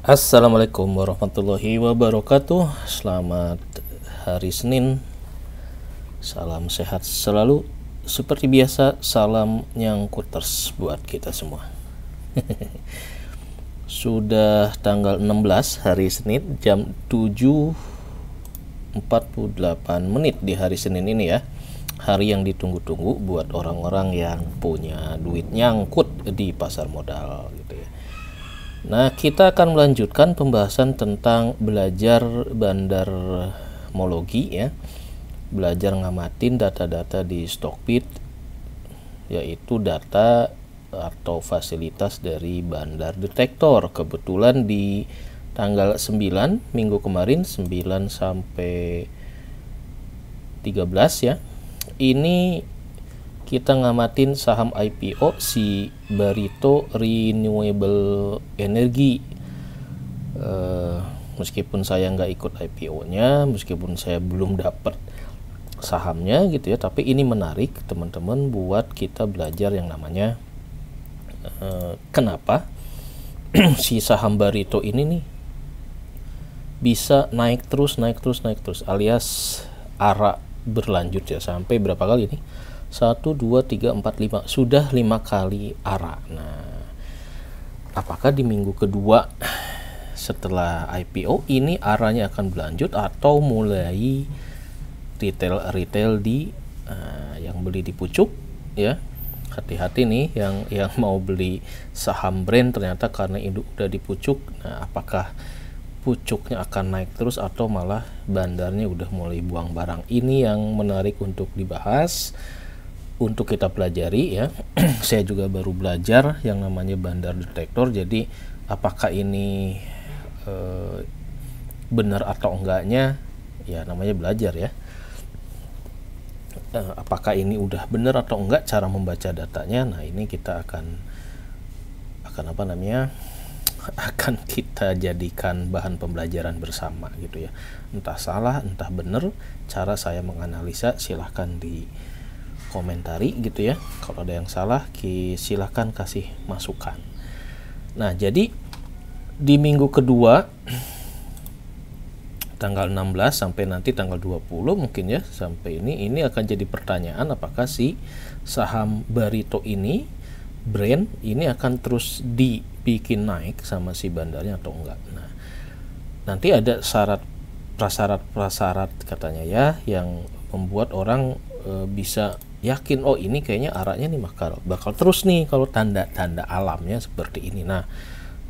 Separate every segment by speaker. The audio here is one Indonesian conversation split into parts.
Speaker 1: Assalamualaikum warahmatullahi wabarakatuh. Selamat hari Senin. Salam sehat selalu. Seperti biasa, salam nyangkuters buat kita semua. Sudah tanggal 16 hari Senin, jam 7.48 menit di hari Senin ini ya. Hari yang ditunggu-tunggu buat orang-orang yang punya duit nyangkut di pasar modal gitu ya. Nah, kita akan melanjutkan pembahasan tentang belajar bandarmologi ya. Belajar ngamatin data-data di Stockbit, yaitu data atau fasilitas dari bandar detektor. Kebetulan di tanggal 9 minggu kemarin, 9 sampai 13 ya. Ini kita ngamatin saham IPO si Barito Renewable Energy. Meskipun saya nggak ikut IPO-nya, meskipun saya belum dapat sahamnya gitu ya, tapi ini menarik teman-teman buat kita belajar yang namanya kenapa si saham Barito ini nih bisa naik terus alias ARA berlanjut ya, sampai berapa kali nih? 1, 2, 3, 4, 5 sudah 5 kali ARA. Nah, apakah di minggu kedua setelah IPO ini ARA-nya akan berlanjut atau mulai retail di yang beli di pucuk ya? Hati-hati nih yang mau beli saham brand ternyata karena itu udah di pucuk. Nah, apakah pucuknya akan naik terus atau malah bandarnya udah mulai buang barang? Ini yang menarik untuk dibahas, untuk kita pelajari ya. Saya juga baru belajar yang namanya bandar detektor, jadi apakah ini benar atau enggaknya ya, namanya belajar ya. Apakah ini udah benar atau enggak cara membaca datanya? Nah, ini kita akan apa namanya, akan kita jadikan bahan pembelajaran bersama gitu ya. Entah salah entah benar cara saya menganalisa, silahkan di komentari gitu ya. Kalau ada yang salah silahkan kasih masukan. Nah, jadi di minggu kedua tanggal 16 sampai nanti tanggal 20 mungkin ya, sampai ini akan jadi pertanyaan, apakah si saham Barito ini brand ini akan terus dibikin naik sama si bandarnya atau enggak. Nah, nanti ada prasyarat katanya ya, yang membuat orang bisa yakin, oh ini kayaknya arahnya nih bakal terus nih kalau tanda-tanda alamnya seperti ini. Nah,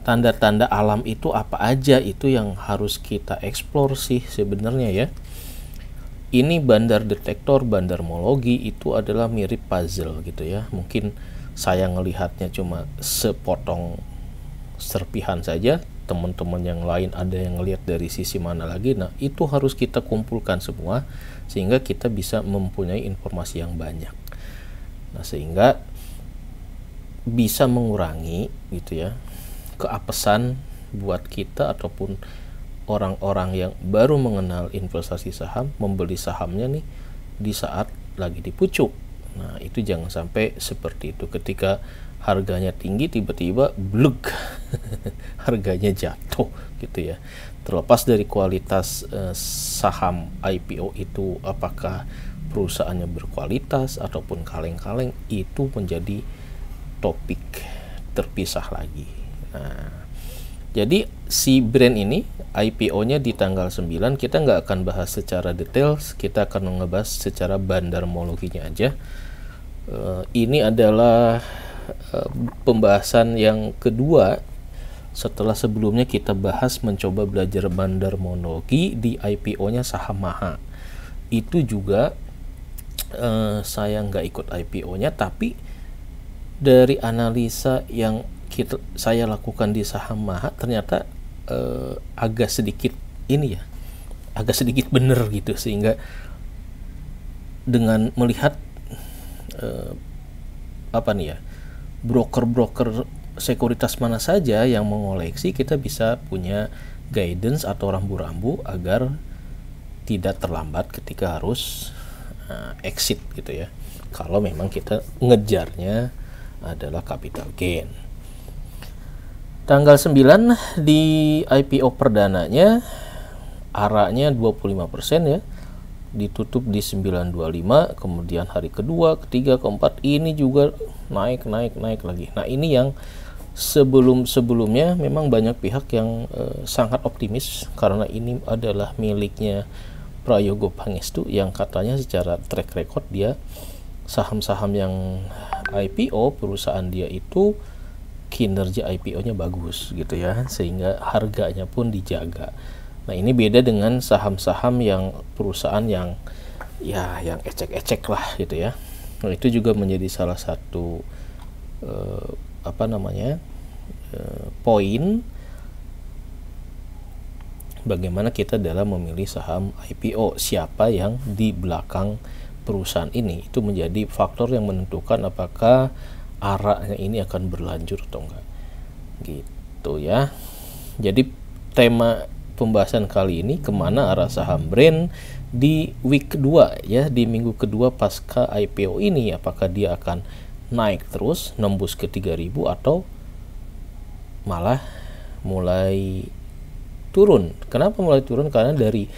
Speaker 1: tanda-tanda alam itu apa aja, itu yang harus kita eksplor sih sebenarnya ya. Ini bandar detektor, bandarmologi itu adalah mirip puzzle gitu ya. Mungkin saya ngelihatnya cuma sepotong serpihan saja, teman-teman yang lain ada yang ngelihat dari sisi mana lagi. Nah, itu harus kita kumpulkan semua sehingga kita bisa mempunyai informasi yang banyak. Nah, sehingga bisa mengurangi gitu ya keapesan buat kita ataupun orang-orang yang baru mengenal investasi saham, membeli sahamnya nih di saat lagi di pucuk. Nah, itu jangan sampai seperti itu, ketika harganya tinggi tiba-tiba blug harganya jatuh gitu ya. Terlepas dari kualitas saham IPO itu, apakah perusahaannya berkualitas ataupun kaleng-kaleng, itu menjadi topik terpisah lagi. Nah, jadi si brand ini IPO-nya di tanggal 9, kita nggak akan bahas secara detail, kita akan ngebahas secara bandarmologinya aja. Ini adalah pembahasan yang kedua setelah sebelumnya kita bahas mencoba belajar bandarmologi di IPO-nya saham Maha. Itu juga saya nggak ikut IPO-nya, tapi dari analisa yang saya lakukan di saham Maha ternyata agak sedikit bener gitu, sehingga dengan melihat broker-broker sekuritas mana saja yang mengoleksi, kita bisa punya guidance atau rambu-rambu agar tidak terlambat ketika harus exit gitu ya, kalau memang kita ngejarnya adalah capital gain. Tanggal 9 di IPO perdananya ARA-nya 25% ya. Ditutup di 925, kemudian hari kedua, ketiga, keempat ini juga naik lagi. Nah, ini yang sebelumnya memang banyak pihak yang sangat optimis karena ini adalah miliknya Prayogo Pangestu yang katanya secara track record dia saham-saham yang IPO perusahaan dia itu kinerja IPO-nya bagus gitu ya, sehingga harganya pun dijaga. Nah, ini beda dengan saham-saham yang perusahaan yang yang ecek-ecek lah gitu ya. Nah, itu juga menjadi salah satu poin bagaimana kita dalam memilih saham IPO, siapa yang di belakang perusahaan ini, itu menjadi faktor yang menentukan apakah arahnya ini akan berlanjut atau enggak gitu ya. Jadi tema pembahasan kali ini kemana arah saham brand di week kedua ya, di minggu kedua pasca IPO ini, apakah dia akan naik terus nembus ke 3000 atau malah mulai turun. Kenapa mulai turun? Karena dari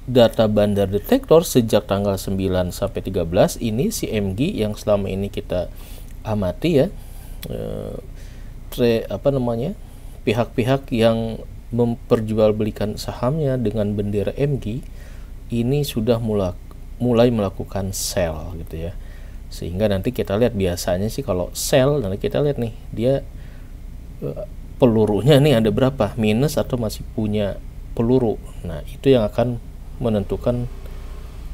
Speaker 1: data Bandar Detektor sejak tanggal 9 sampai 13 ini si MG yang selama ini kita amati ya, pihak-pihak yang memperjualbelikan sahamnya dengan bendera MG ini sudah mulai melakukan sell gitu ya. Sehingga nanti kita lihat biasanya sih kalau sell, nanti kita lihat nih dia pelurunya nih ada berapa, minus atau masih punya peluru. Nah, itu yang akan menentukan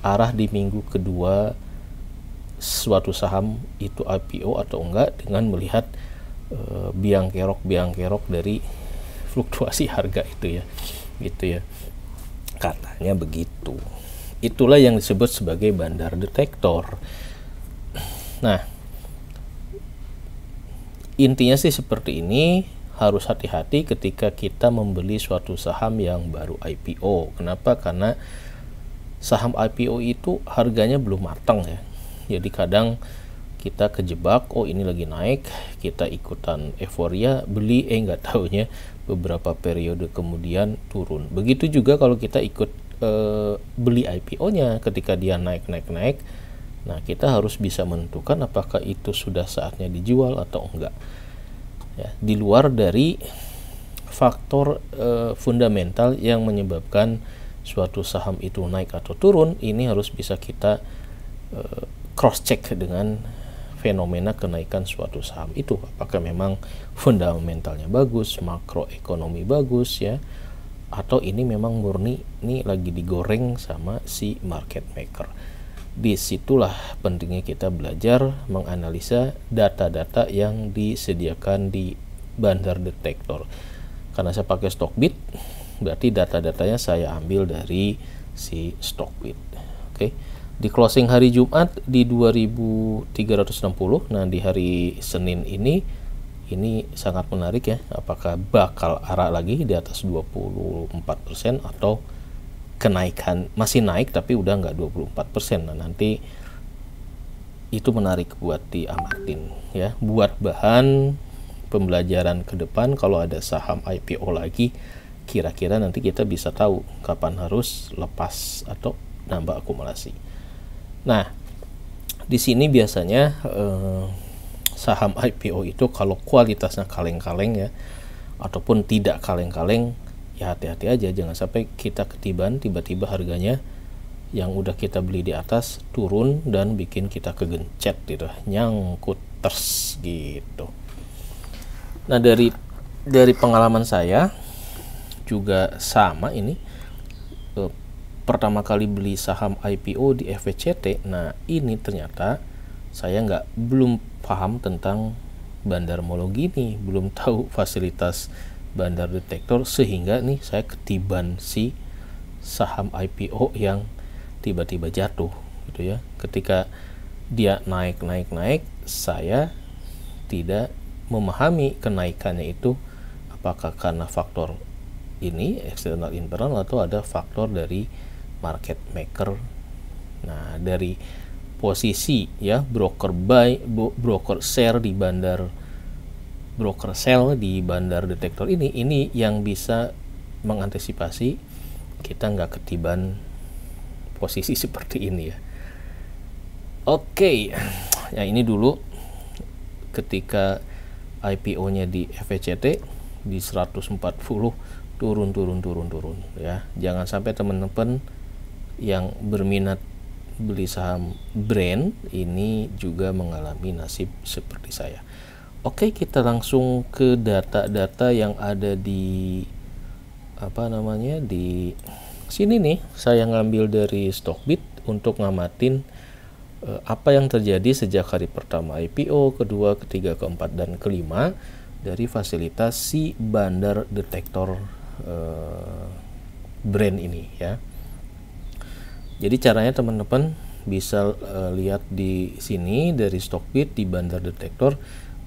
Speaker 1: arah di minggu kedua suatu saham itu IPO atau enggak, dengan melihat biang kerok dari fluktuasi harga itu ya, gitu ya, katanya begitu. Itulah yang disebut sebagai Bandar Detektor. Nah, intinya sih seperti ini, harus hati-hati ketika kita membeli suatu saham yang baru IPO. Kenapa? Karena saham IPO itu harganya belum matang ya, jadi kadang kita kejebak, oh ini lagi naik, kita ikutan euforia beli, nggak taunya beberapa periode kemudian turun. Begitu juga kalau kita ikut beli IPO-nya ketika dia naik. Nah, kita harus bisa menentukan apakah itu sudah saatnya dijual atau enggak. Ya, di luar dari faktor fundamental yang menyebabkan suatu saham itu naik atau turun, ini harus bisa kita cross check dengan fenomena kenaikan suatu saham itu, apakah memang fundamentalnya bagus, makroekonomi bagus ya, atau ini memang murni ini lagi digoreng sama si market maker. Disitulah pentingnya kita belajar menganalisa data-data yang disediakan di Bandar Detektor. Karena saya pakai Stockbit, berarti data-datanya saya ambil dari si Stockbit. Oke. Di closing hari Jumat di 2360. Nah, di hari Senin ini sangat menarik ya. Apakah bakal arah lagi di atas 24% atau kenaikan masih naik tapi udah nggak 24%. Nah, nanti itu menarik buat diamatin ya, buat bahan pembelajaran ke depan. Kalau ada saham IPO lagi, kira-kira nanti kita bisa tahu kapan harus lepas atau nambah akumulasi. Nah, di sini biasanya saham IPO itu kalau kualitasnya kaleng-kaleng ya, ataupun tidak kaleng-kaleng, ya hati-hati aja, jangan sampai kita ketiban tiba-tiba harganya yang udah kita beli di atas turun dan bikin kita kegencet gitu, nyangkut ters gitu. Nah, dari pengalaman saya juga sama ini. Pertama kali beli saham IPO di FVCT, nah ini ternyata saya belum paham tentang bandarmologi nih, belum tahu fasilitas Bandar Detektor, sehingga nih saya ketiban si saham IPO yang tiba-tiba jatuh gitu ya. Ketika dia naik, saya tidak memahami kenaikannya itu apakah karena faktor ini eksternal internal atau ada faktor dari market maker. Nah, dari posisi ya broker buy, broker share di Bandar broker sell di bandar detektor ini yang bisa mengantisipasi kita nggak ketiban posisi seperti ini ya. Oke, ya ini dulu ketika IPO-nya di FECT di 140 turun ya. Jangan sampai teman-teman yang berminat beli saham brand ini juga mengalami nasib seperti saya. Oke, kita langsung ke data-data yang ada di di sini nih. Saya ngambil dari Stockbit untuk ngamatin apa yang terjadi sejak hari pertama IPO, kedua, ketiga, keempat, dan kelima dari fasilitas si bandar detektor brand ini ya. Jadi caranya teman-teman bisa lihat di sini dari Stockbit di bandar detektor,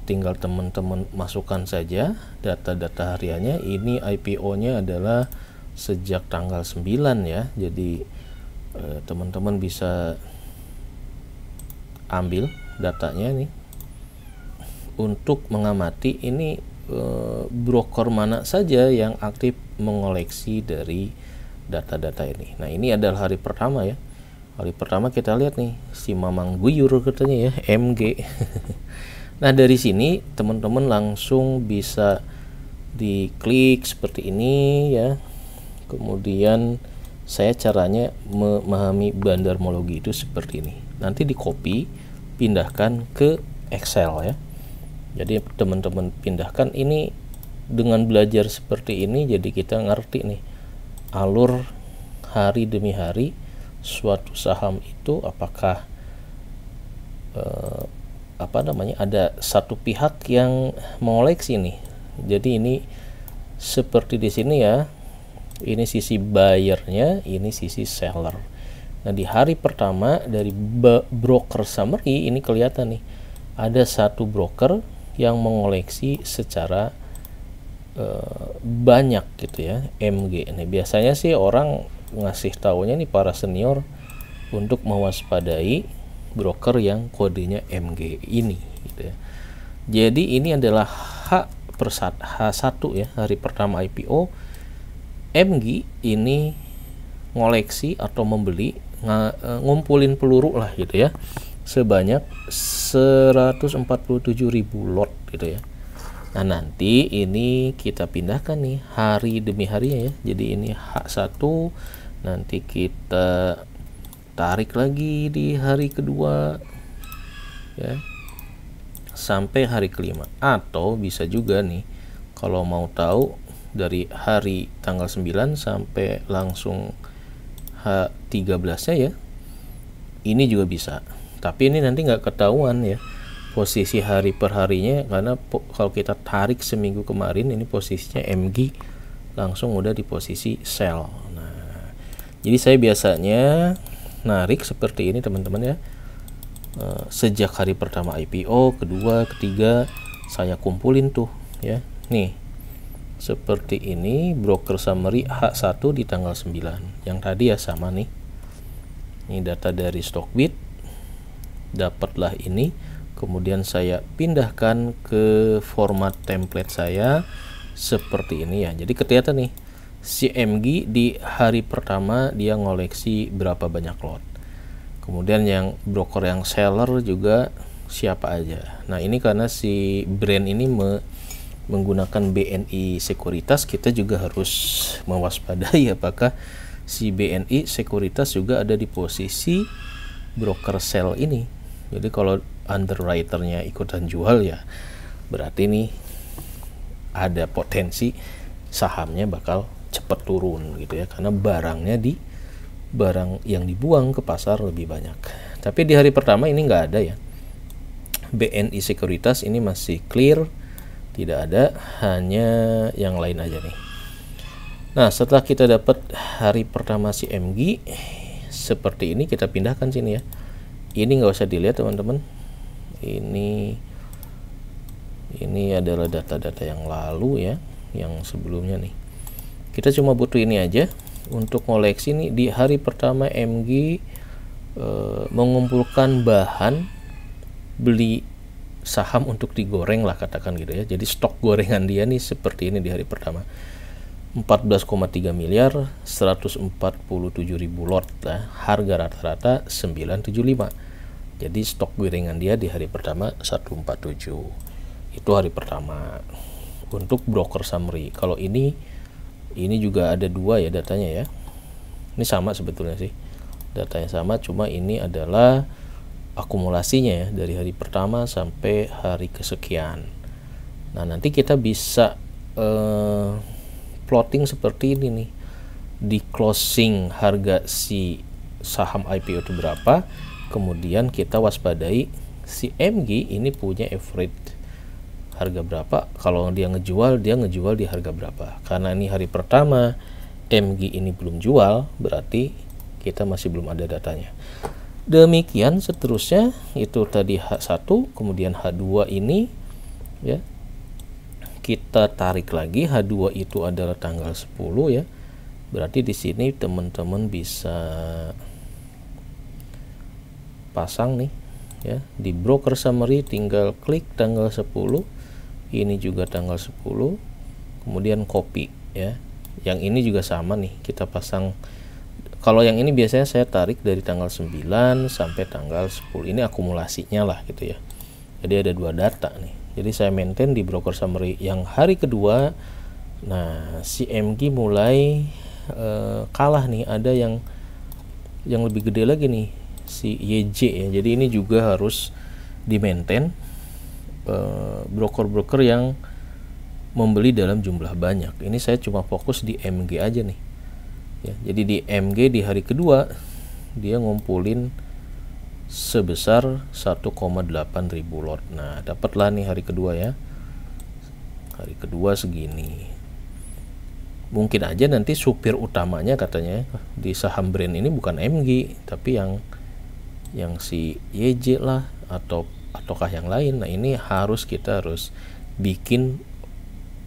Speaker 1: tinggal teman-teman masukkan saja data-data hariannya. Ini IPO-nya adalah sejak tanggal 9 ya. Jadi teman-teman bisa ambil datanya nih untuk mengamati ini broker mana saja yang aktif mengoleksi dari data-data ini. Nah, ini adalah hari pertama ya. Hari pertama kita lihat nih si Mamang Guyur katanya ya, MG. Nah, dari sini teman-teman langsung bisa diklik seperti ini ya. Kemudian saya caranya memahami bandarmologi itu seperti ini. Nanti di copy, pindahkan ke Excel ya. Jadi teman-teman pindahkan ini dengan belajar seperti ini, jadi kita ngerti nih alur hari demi hari suatu saham itu apakah ada satu pihak yang mengoleksi nih. Jadi ini seperti di sini ya. Ini sisi buyernya, ini sisi seller. Nah, di hari pertama dari broker summary ini kelihatan nih ada satu broker yang mengoleksi secara banyak gitu ya, MG. Nah, biasanya sih orang ngasih taunya nih para senior untuk mewaspadai broker yang kodenya MG ini gitu ya. Jadi ini adalah H1 ya, hari pertama IPO. MG ini ngoleksi atau membeli ngumpulin peluru lah gitu ya, sebanyak 147.000 lot gitu ya. Nah, nanti ini kita pindahkan nih hari demi harinya ya. Jadi ini H1, nanti kita tarik lagi di hari kedua ya sampai hari kelima. Atau bisa juga nih kalau mau tahu dari hari tanggal 9 sampai langsung H13 nya ya, ini juga bisa. Tapi ini nanti nggak ketahuan ya posisi hari per harinya, karena kalau kita tarik seminggu kemarin ini posisinya MG langsung udah di posisi sell. Nah, jadi saya biasanya narik seperti ini teman-teman ya. Sejak hari pertama IPO, kedua, ketiga, saya kumpulin tuh ya. Nih seperti ini broker summary H1 di tanggal 9 yang tadi ya, sama nih. Ini data dari Stockbit, dapatlah ini. Kemudian saya pindahkan ke format template saya seperti ini ya. Jadi kelihatan nih si MG di hari pertama dia ngoleksi berapa banyak lot. Kemudian yang broker yang seller juga siapa aja. Nah, ini karena si brand ini menggunakan BNI Sekuritas, kita juga harus mewaspadai apakah si BNI Sekuritas juga ada di posisi broker sell ini. Jadi kalau underwriternya ikutan jual ya berarti nih ada potensi sahamnya bakal cepat turun gitu ya, karena barang yang dibuang ke pasar lebih banyak. Tapi di hari pertama ini nggak ada ya, BNI Sekuritas ini masih clear, tidak ada, hanya yang lain aja nih. Nah, setelah kita dapat hari pertama si MG seperti ini, kita pindahkan sini ya. Ini nggak usah dilihat teman-teman, ini adalah data-data yang lalu ya, yang sebelumnya nih. Kita cuma butuh ini aja untuk koleksi nih. Di hari pertama MG mengumpulkan bahan beli saham untuk digoreng lah, katakan gitu ya. Jadi stok gorengan dia nih seperti ini di hari pertama. 14,3 miliar 147.000 lot lah, harga rata-rata 975. Jadi stok gorengan dia di hari pertama 147. Itu hari pertama. Untuk broker summary. Kalau ini juga ada dua ya datanya ya. Ini sama sebetulnya sih. Datanya sama, cuma ini adalah akumulasinya ya dari hari pertama sampai hari kesekian. Nah, nanti kita bisa plotting seperti ini nih. Di closing harga si saham IPO itu berapa, kemudian kita waspadai si MG ini punya average harga berapa. Kalau dia ngejual di harga berapa. Karena ini hari pertama MG ini belum jual, berarti kita masih belum ada datanya. Demikian seterusnya, itu tadi H1, kemudian H2 ini ya. Kita tarik lagi, H2 itu adalah tanggal 10 ya. Berarti di sini teman-teman bisa pasang nih ya. Di broker summary tinggal klik tanggal 10. Ini juga tanggal 10. Kemudian copy ya. Yang ini juga sama nih, kita pasang. Kalau yang ini biasanya saya tarik dari tanggal 9 sampai tanggal 10. Ini akumulasinya lah gitu ya. Jadi ada dua data nih. Jadi saya maintain di broker summary yang hari kedua. Nah, si MG mulai kalah nih. Ada yang lebih gede lagi nih, si YJ ya. Jadi ini juga harus di maintain. Broker-broker yang membeli dalam jumlah banyak. Ini saya cuma fokus di MG aja nih. Ya, jadi di MG di hari kedua dia ngumpulin sebesar 1,8 ribu lot. Nah, dapatlah nih hari kedua ya. Hari kedua segini. Mungkin aja nanti supir utamanya katanya di saham brand ini bukan MG, tapi yang si YJ lah ataukah yang lain. Nah, ini kita harus bikin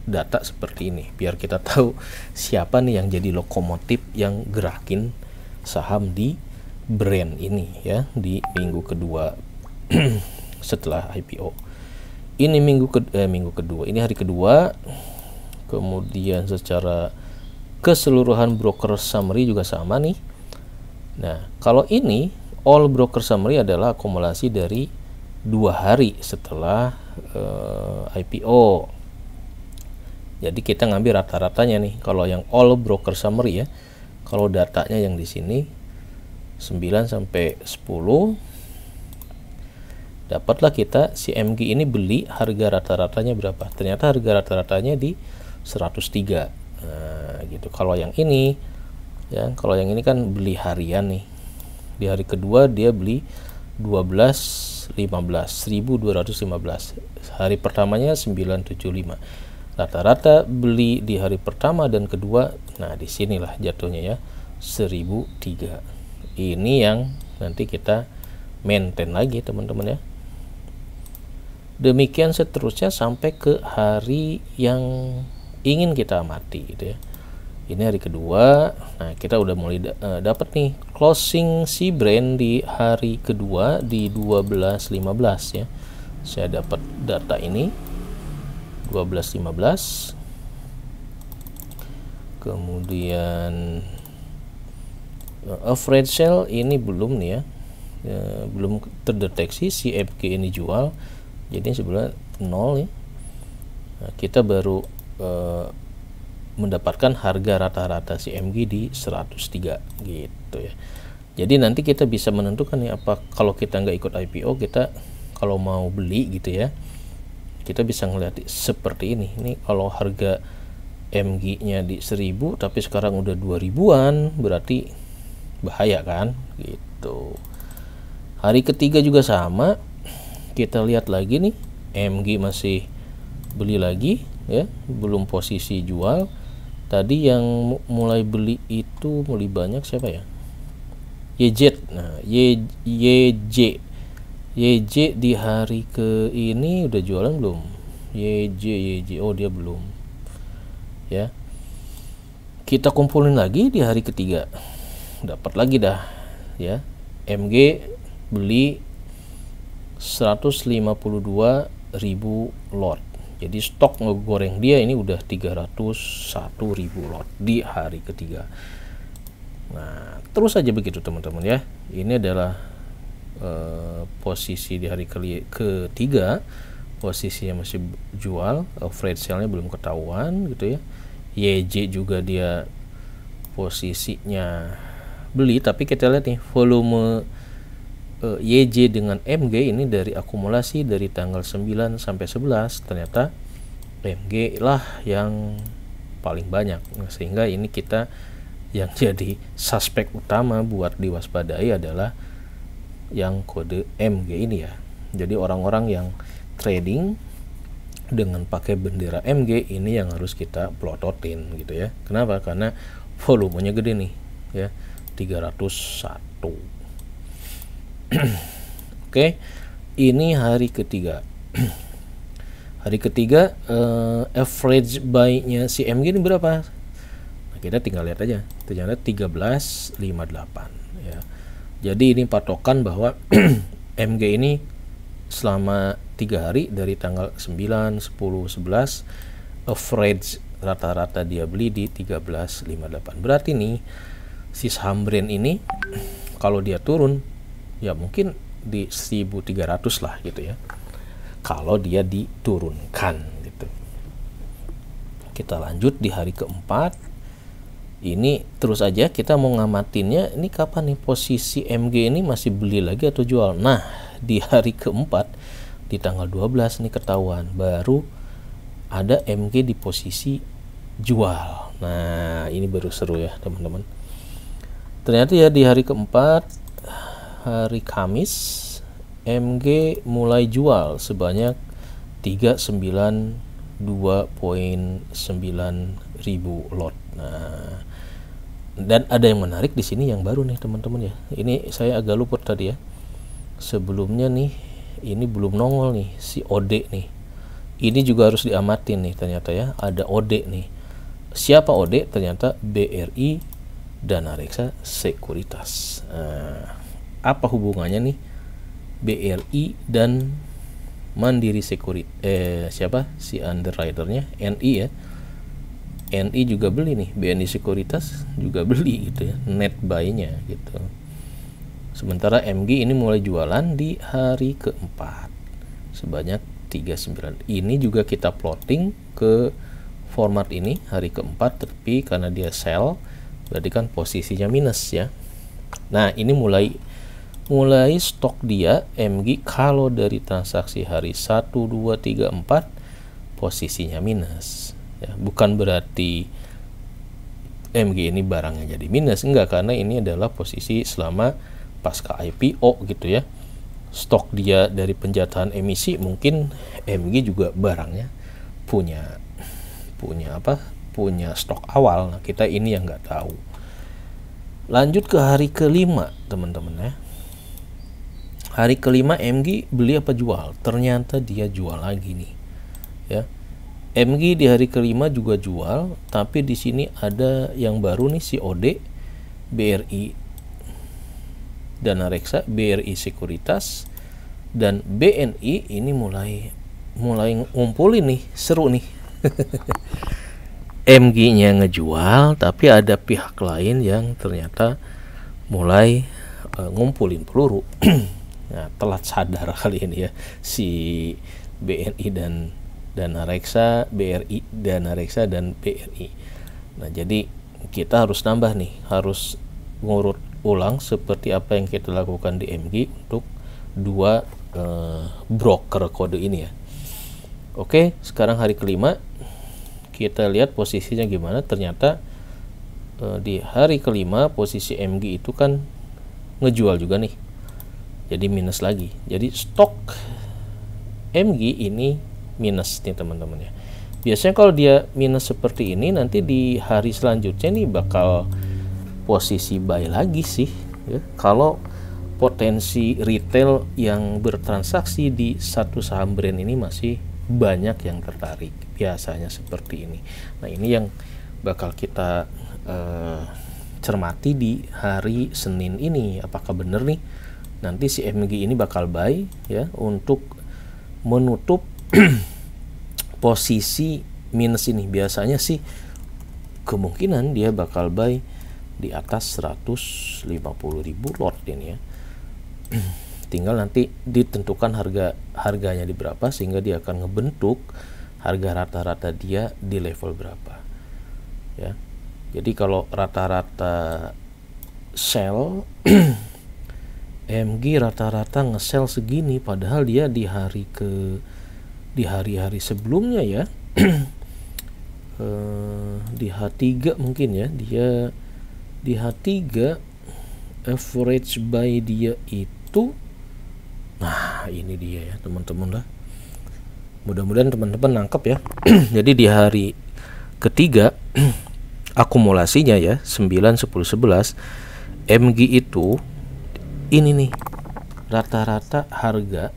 Speaker 1: data seperti ini biar kita tahu siapa nih yang jadi lokomotif yang gerakin saham di brand ini ya di minggu kedua setelah IPO. Ini minggu kedua, ini hari kedua. Kemudian secara keseluruhan broker summary juga sama nih. Nah, kalau ini all broker summary adalah akumulasi dari 2 hari setelah IPO. Jadi kita ngambil rata-ratanya nih. Kalau yang all broker summary ya, kalau datanya yang di sini 9 sampai 10, dapatlah kita si MG ini beli harga rata-ratanya berapa. Ternyata harga rata-ratanya di 103. Nah, gitu. Kalau yang ini ya, kalau yang ini kan beli harian nih. Di hari kedua dia beli 12.15, 1215. Hari pertamanya 975. Rata-rata beli di hari pertama dan kedua. Nah, disinilah jatuhnya ya 1003. Ini yang nanti kita maintain lagi teman-teman ya. Demikian seterusnya sampai ke hari yang ingin kita amati gitu ya. Ini hari kedua. Nah, kita udah mulai dapat nih closing si brand di hari kedua di 12.15 ya. Saya dapat data ini 12.15. Kemudian average sale ini belum nih ya, belum terdeteksi si MG ini jual, jadi sebenarnya 0 ya. Nah, kita baru mendapatkan harga rata-rata si MG di 103 gitu ya. Jadi nanti kita bisa menentukan nih, apa kalau kita nggak ikut IPO, kita kalau mau beli gitu ya, kita bisa ngeliat seperti ini. Ini kalau harga MG-nya di 1000 tapi sekarang udah 2000-an, berarti bahaya kan gitu. Hari ketiga juga sama, kita lihat lagi nih, MG masih beli lagi ya, belum posisi jual. Tadi yang mulai beli itu mulai banyak siapa ya? YJ. Nah, YJ di hari ke ini udah jualan belum? YJ oh dia belum ya. Kita kumpulin lagi di hari ketiga, dapat lagi dah ya. MG beli 152.000 lot. Jadi stok ngegoreng dia ini udah 301.000 lot di hari ketiga. Nah, terus aja begitu teman-teman ya. Ini adalah posisi di hari ketiga, posisinya masih jual, average sale-nya belum ketahuan gitu ya. YJ juga dia posisinya beli, tapi kita lihat nih volume YJ dengan MG ini dari akumulasi dari tanggal 9 sampai 11 ternyata MG lah yang paling banyak, sehingga ini kita yang jadi suspek utama buat diwaspadai adalah yang kode MG ini ya. Jadi orang-orang yang trading dengan pakai bendera MG ini yang harus kita plototin gitu ya. Kenapa? Karena volumenya gede nih ya, 301. Oke, ini hari ketiga. Hari ketiga average buy-nya si MG ini berapa? Nah, kita tinggal lihat aja. Ternyata 13.58 ya. Jadi ini patokan bahwa MG ini selama 3 hari dari tanggal 9, 10, 11 average rata-rata dia beli di 13.58. Berarti nih si saham brand ini kalau dia turun ya mungkin di 1.300 lah gitu ya, kalau dia diturunkan gitu. Kita lanjut di hari keempat. Ini terus aja kita mau ngamatinnya, ini kapan nih posisi MG ini masih beli lagi atau jual. Nah, di hari keempat di tanggal 12 nih ketahuan, baru ada MG di posisi jual. Nah, ini baru seru ya teman-teman. Ternyata ya di hari keempat, hari Kamis, MG mulai jual sebanyak 392.9 ribu lot. Nah, dan ada yang menarik di sini yang baru nih teman-teman ya. Ini saya agak luput tadi ya. Sebelumnya nih ini belum nongol nih si OD nih. Ini juga harus diamatin nih ternyata ya. Ada OD nih. Siapa OD? Ternyata BRI Danareksa Sekuritas. Nah, apa hubungannya nih BRI dan Mandiri Sekuritas? Siapa si underwriternya? NI ya. NI juga beli nih, BNI Sekuritas juga beli gitu ya, net buy-nya gitu. Sementara MG ini mulai jualan di hari keempat sebanyak 39. Ini juga kita plotting ke format ini hari keempat, tapi karena dia sell berarti kan posisinya minus ya. Nah, ini mulai stok dia MG kalau dari transaksi hari 1, 2, 3, 4 posisinya minus ya. Bukan berarti MG ini barangnya jadi minus, enggak, karena ini adalah posisi selama pasca IPO gitu ya. Stok dia dari penjatahan emisi, mungkin MG juga barangnya punya stok awal. Nah, kita ini yang nggak tahu. Lanjut ke hari kelima teman-teman ya. Hari kelima MG beli apa jual? Ternyata dia jual lagi nih ya. MG di hari kelima juga jual, tapi di sini ada yang baru nih si OD, BRI Danareksa, BRI Sekuritas, dan BNI ini mulai ngumpulin nih, seru nih. MG-nya ngejual, tapi ada pihak lain yang ternyata mulai ngumpulin peluru. Nah, telat sadar kali ini ya si BNI dan Danareksa, BRI Danareksa dan BRI. Nah, jadi kita harus nambah nih, harus ngurut ulang seperti apa yang kita lakukan di MG untuk dua broker kode ini ya. Oke, sekarang hari kelima kita lihat posisinya gimana. Ternyata di hari kelima posisi MG itu kan ngejual juga nih, jadi minus lagi. Jadi stok MG ini minus nih teman-teman ya. Biasanya kalau dia minus seperti ini, nanti di hari selanjutnya nih bakal posisi buy lagi sih ya. Kalau potensi retail yang bertransaksi di satu saham brand ini masih banyak yang tertarik, biasanya seperti ini. Nah, ini yang bakal kita cermati di hari Senin ini. Apakah benar nih nanti si MG ini bakal buy ya untuk menutup posisi minus ini. Biasanya sih kemungkinan dia bakal buy di atas 150.000 lot ini ya. Tinggal nanti ditentukan harganya di berapa, sehingga dia akan ngebentuk harga rata-rata dia di level berapa ya. Jadi kalau rata-rata sell MG rata-rata nge-sell segini, padahal dia di hari-hari sebelumnya ya di H3 mungkin ya, dia di H3 average buy dia itu, nah ini dia ya teman-teman lah, mudah-mudahan teman-teman nangkep ya. Jadi di hari ketiga akumulasinya ya 9, 10, 11 MG itu ini nih rata-rata harga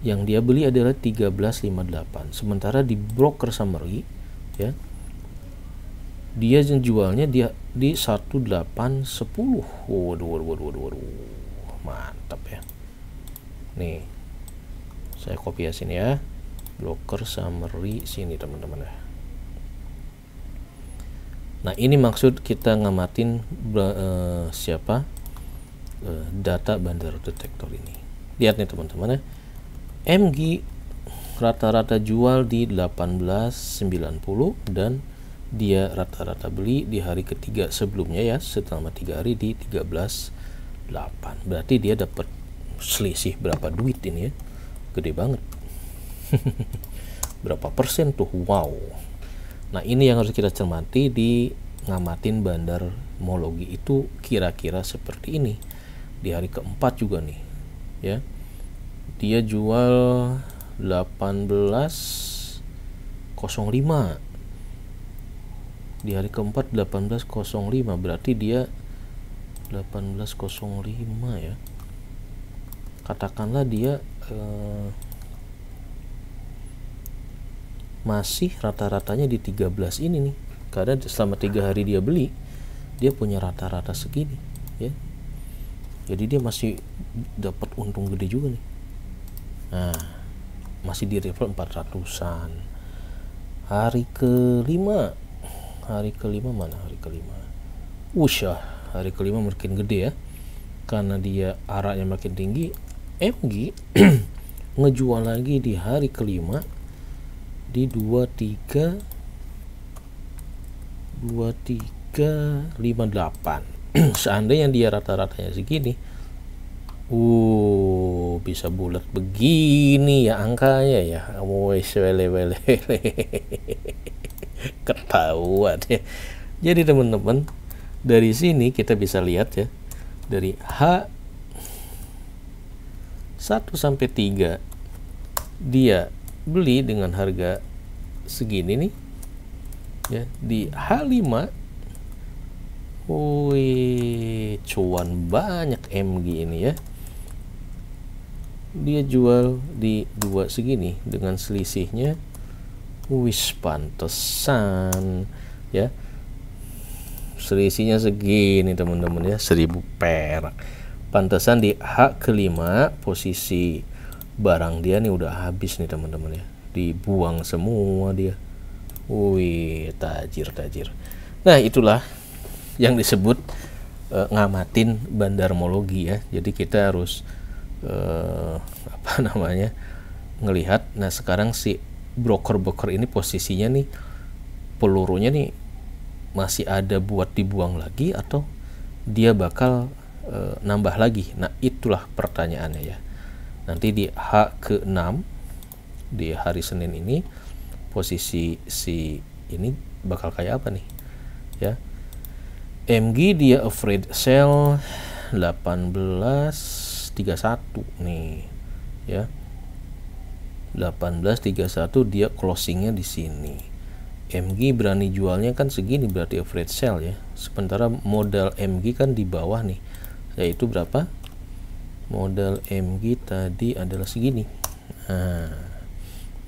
Speaker 1: yang dia beli adalah 13.58, sementara di broker summary ya dia jualnya dia di 18.10. Waduh, mantap ya. Nih saya copy ya sini ya, broker summary sini teman-teman ya. Nah ini maksud kita ngamatin data bandar detektor ini. Lihat nih teman-teman ya, MG rata-rata jual di 18.90 dan dia rata-rata beli di hari ketiga sebelumnya ya, selama 3 hari di 13.8. Berarti dia dapat selisih berapa duit ini ya, gede banget. Berapa persen tuh, wow. Nah ini yang harus kita cermati di ngamatin bandar homologi itu, kira-kira seperti ini. Di hari keempat juga nih ya, dia jual 18.05, di hari keempat 18.05, berarti dia 18.05 ya, katakanlah dia masih rata-ratanya di 13 ini nih, karena selama 3 hari dia beli, dia punya rata-rata segini ya. Jadi dia masih dapat untung gede juga nih. Nah masih di level 400-an. Hari kelima mana hari kelima? Usyah, hari kelima makin gede ya, karena dia araknya makin tinggi. MG ngejual lagi di hari kelima di 23.58. Seandainya dia rata-ratanya segini, bisa bulat begini ya angkanya ya. Wes wele ketahuan ya. Jadi teman-teman, dari sini kita bisa lihat ya, dari H 1 sampai 3 dia beli dengan harga segini nih ya. Di H5 cuan banyak MG ini ya, dia jual di 2 segini dengan selisihnya pantesan ya, selisihnya segini teman-teman ya, 1.000 perak. Pantesan di H kelima posisi barang dia nih udah habis nih teman-teman ya, dibuang semua dia. Tajir. Nah itulah yang disebut ngamatin bandar homologi ya. Jadi kita harus ngelihat. Nah sekarang si broker ini posisinya nih, pelurunya nih masih ada buat dibuang lagi atau dia bakal nambah lagi. Nah itulah pertanyaannya ya. Nanti di H ke-6 di hari Senin ini posisi si ini bakal kayak apa nih ya. MG dia average sell 18.31 nih ya, 18.31 dia closingnya di sini. MG berani jualnya kan segini, berarti average sell ya. Sementara modal MG kan di bawah nih, yaitu berapa? Modal MG tadi adalah segini. Nah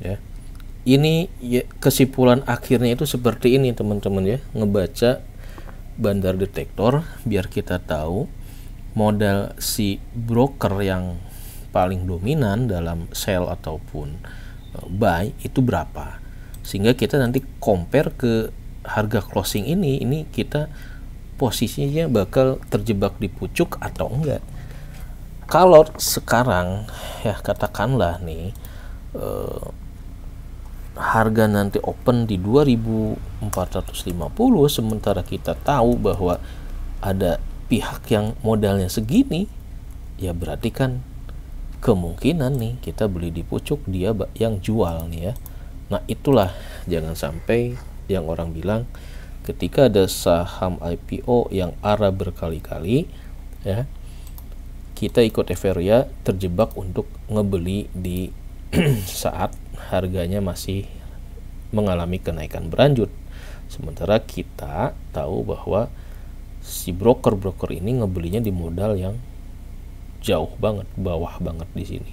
Speaker 1: ya, ini ya, kesimpulan akhirnya itu seperti ini teman-teman ya, ngebaca bandar detektor biar kita tahu modal si broker yang paling dominan dalam sell ataupun buy itu berapa, sehingga kita nanti compare ke harga closing ini kita posisinya bakal terjebak di pucuk atau enggak. Kalau sekarang ya katakanlah nih harga nanti open di 2450, sementara kita tahu bahwa ada pihak yang modalnya segini, ya berarti kan kemungkinan nih kita beli di pucuk, dia yang jual nih ya. Nah itulah jangan sampai yang orang bilang ketika ada saham IPO yang ARA berkali-kali ya, kita ikut euforia terjebak untuk ngebeli di saat harganya masih mengalami kenaikan berlanjut, sementara kita tahu bahwa si broker-broker ini ngebelinya di modal yang jauh banget, bawah banget di sini.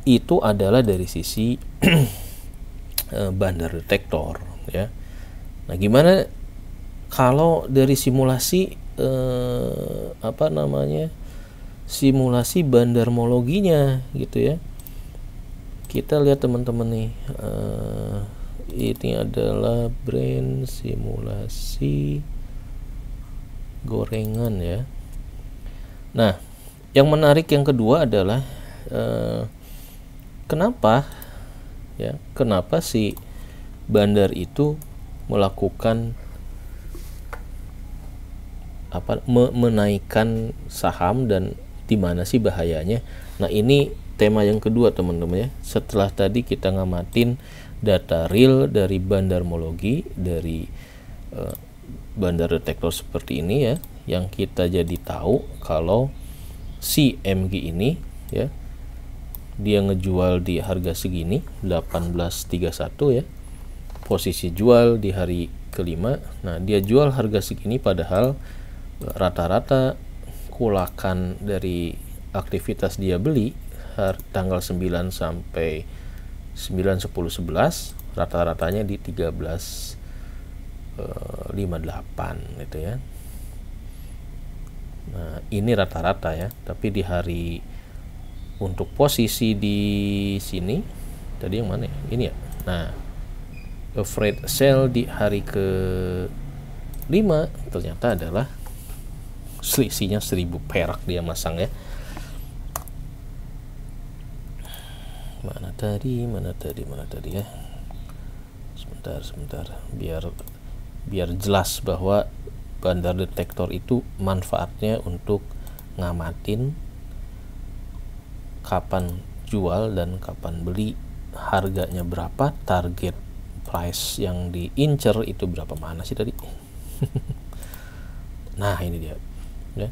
Speaker 1: Itu adalah dari sisi bandar detektor ya. Nah, gimana kalau dari simulasi simulasi bandarmologinya gitu ya. Kita lihat teman-teman nih, ini adalah brand simulasi gorengan ya. Nah, yang menarik yang kedua adalah kenapa si bandar itu melakukan menaikkan saham dan di mana sih bahayanya. Nah, ini tema yang kedua teman-teman ya. Setelah tadi kita ngamatin data real dari bandarmologi, dari bandar detektor seperti ini ya, yang kita jadi tahu kalau si MG ini ya, dia ngejual di harga segini 1831 ya, posisi jual di hari kelima. Nah, dia jual harga segini padahal rata-rata kulakan dari aktivitas dia beli tanggal 9 sampai 9, 10, 11 rata-ratanya di 13.58 gitu ya. Nah, ini rata-rata ya, tapi di hari untuk posisi di sini tadi yang mana ya? Ini ya. Nah, afraid sell di hari ke-5 ternyata adalah selisihnya 1000 perak dia masang ya. Mana tadi ya. Sebentar biar jelas bahwa bandar detektor itu manfaatnya untuk ngamatin kapan jual dan kapan beli, harganya berapa, target price yang diincer itu berapa, mana sih tadi. Nah, ini dia ya.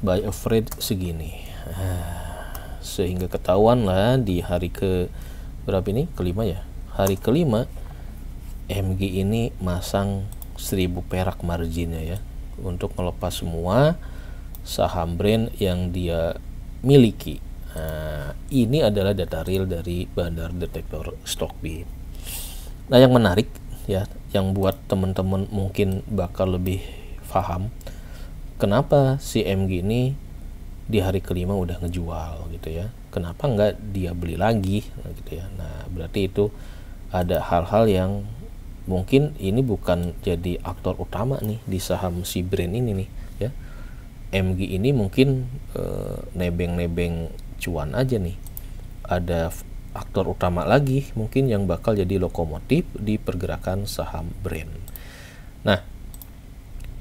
Speaker 1: Buy afraid segini. Sehingga ketahuan lah di hari ke berapa ini, kelima ya, hari kelima MG ini masang 1000 perak marginnya ya, untuk melepas semua saham brand yang dia miliki. Nah, ini adalah data real dari bandar detektor Stockbit. Nah, yang menarik ya, yang buat teman-teman mungkin bakal lebih paham kenapa si MG ini di hari kelima udah ngejual gitu ya, kenapa nggak dia beli lagi gitu ya. Nah, berarti itu ada hal-hal yang mungkin ini bukan jadi aktor utama nih di saham si brand ini nih ya. MG ini mungkin nebeng-nebeng cuan aja nih. Ada aktor utama lagi mungkin yang bakal jadi lokomotif di pergerakan saham brand. Nah,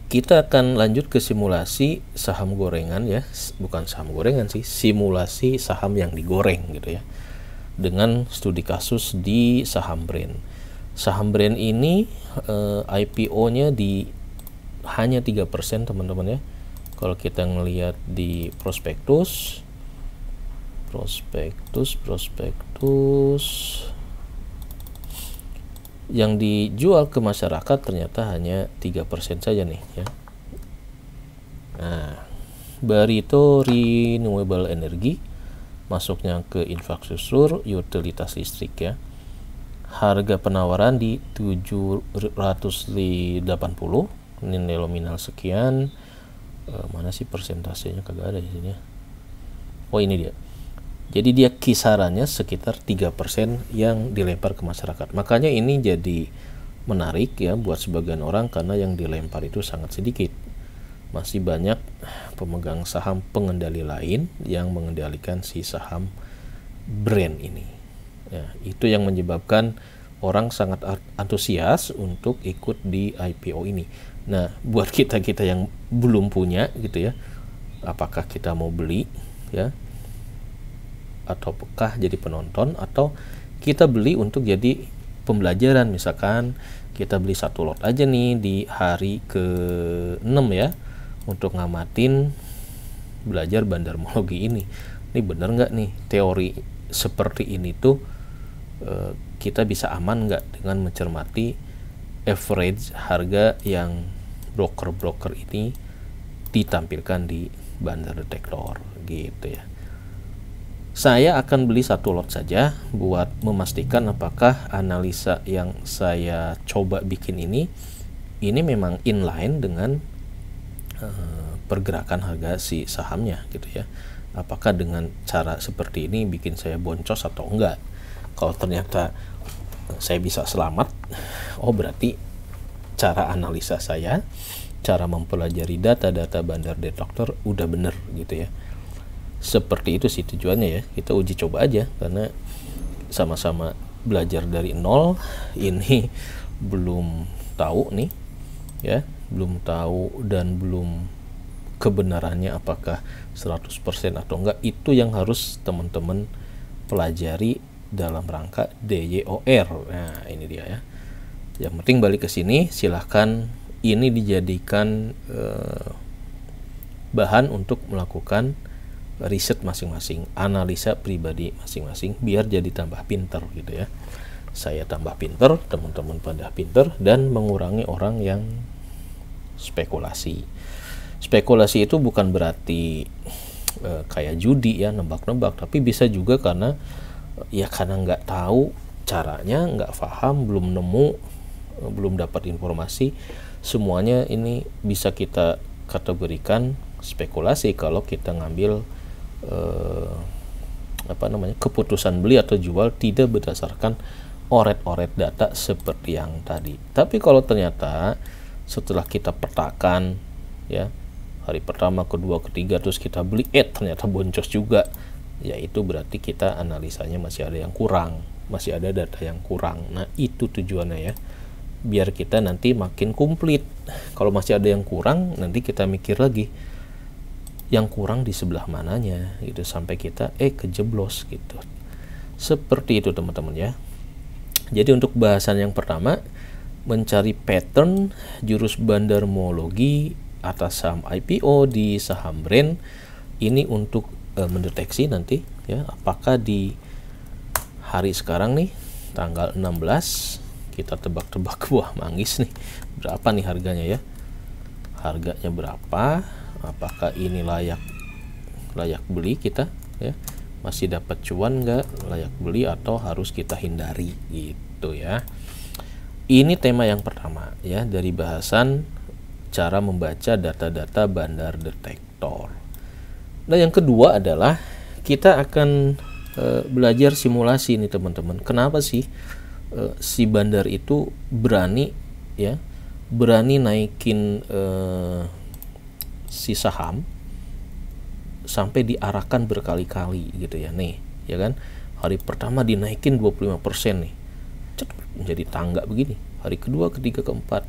Speaker 1: kita akan lanjut ke simulasi saham gorengan ya, bukan saham gorengan sih, simulasi saham yang digoreng gitu ya, dengan studi kasus di saham brand. Saham brand ini IPO-nya di hanya 3% teman-teman ya. Kalau kita ngelihat di prospektus yang dijual ke masyarakat ternyata hanya 3% saja nih ya. Nah, Barito Renewable Energy masuknya ke infrastruktur utilitas listrik ya. Harga penawaran di 780, nilai nominal sekian, Mana sih persentasenya, kagak ada di sini ya. Oh ini dia. Jadi dia kisarannya sekitar 3% yang dilempar ke masyarakat. Makanya ini jadi menarik ya buat sebagian orang karena yang dilempar itu sangat sedikit. Masih banyak pemegang saham pengendali lain yang mengendalikan si saham brand ini. Ya, itu yang menyebabkan orang sangat antusias untuk ikut di IPO ini. Nah, buat kita-kita yang belum punya gitu ya, apakah kita mau beli ya, ataukah jadi penonton, atau kita beli untuk jadi pembelajaran. Misalkan kita beli 1 lot aja nih di hari ke-6 ya, untuk ngamatin belajar bandarmologi ini. Ini bener nggak nih teori seperti ini tuh kita bisa aman nggak dengan mencermati average harga yang broker-broker ini ditampilkan di Bandar Detektor gitu ya. Saya akan beli 1 lot saja buat memastikan apakah analisa yang saya coba bikin ini memang inline dengan pergerakan harga si sahamnya gitu ya. Apakah dengan cara seperti ini bikin saya boncos atau enggak. Kalau ternyata saya bisa selamat, oh berarti cara analisa saya, cara mempelajari data-data Bandar Detektor udah bener gitu ya. Seperti itu sih tujuannya ya. Kita uji coba aja karena sama-sama belajar dari nol. Ini belum tahu nih ya, belum tahu dan belum kebenarannya apakah 100% atau enggak. Itu yang harus teman-teman pelajari dalam rangka DYOR. Nah, ini dia ya. Yang penting balik ke sini, silahkan ini dijadikan bahan untuk melakukan riset masing-masing, analisa pribadi masing-masing, biar jadi tambah pinter gitu ya. Saya tambah pinter, teman-teman pada pinter, dan mengurangi orang yang spekulasi. Spekulasi itu bukan berarti kayak judi ya, nebak-nebak, tapi bisa juga karena nggak tahu caranya, nggak paham, belum nemu, belum dapat informasi. Semuanya ini bisa kita kategorikan spekulasi kalau kita ngambil keputusan beli atau jual tidak berdasarkan oret-oret data seperti yang tadi. Tapi kalau ternyata setelah kita petakan ya, hari pertama, kedua, ketiga, terus kita beli, ternyata boncos juga, ya itu berarti kita analisanya masih ada yang kurang, masih ada data yang kurang. Nah itu tujuannya ya, biar kita nanti makin komplit. Kalau masih ada yang kurang, nanti kita mikir lagi yang kurang di sebelah mananya gitu, sampai kita kejeblos gitu. Seperti itu teman-teman ya. Jadi untuk bahasan yang pertama, mencari pattern jurus bandarmologi atas saham IPO di saham brand ini untuk mendeteksi nanti ya, apakah di hari sekarang nih tanggal 16 kita tebak-tebak buah manggis nih, berapa nih harganya ya, harganya berapa, apakah ini layak beli kita ya, masih dapat cuan nggak, layak beli atau harus kita hindari gitu ya. Ini tema yang pertama ya, dari bahasan cara membaca data-data Bandar Detektor. Nah yang kedua adalah kita akan belajar simulasi nih teman-teman. Kenapa sih si Bandar itu berani naikin si saham sampai diarahkan berkali-kali gitu ya nih ya kan. Hari pertama dinaikin 25% nih, menjadi tangga begini, hari kedua, ketiga, keempat,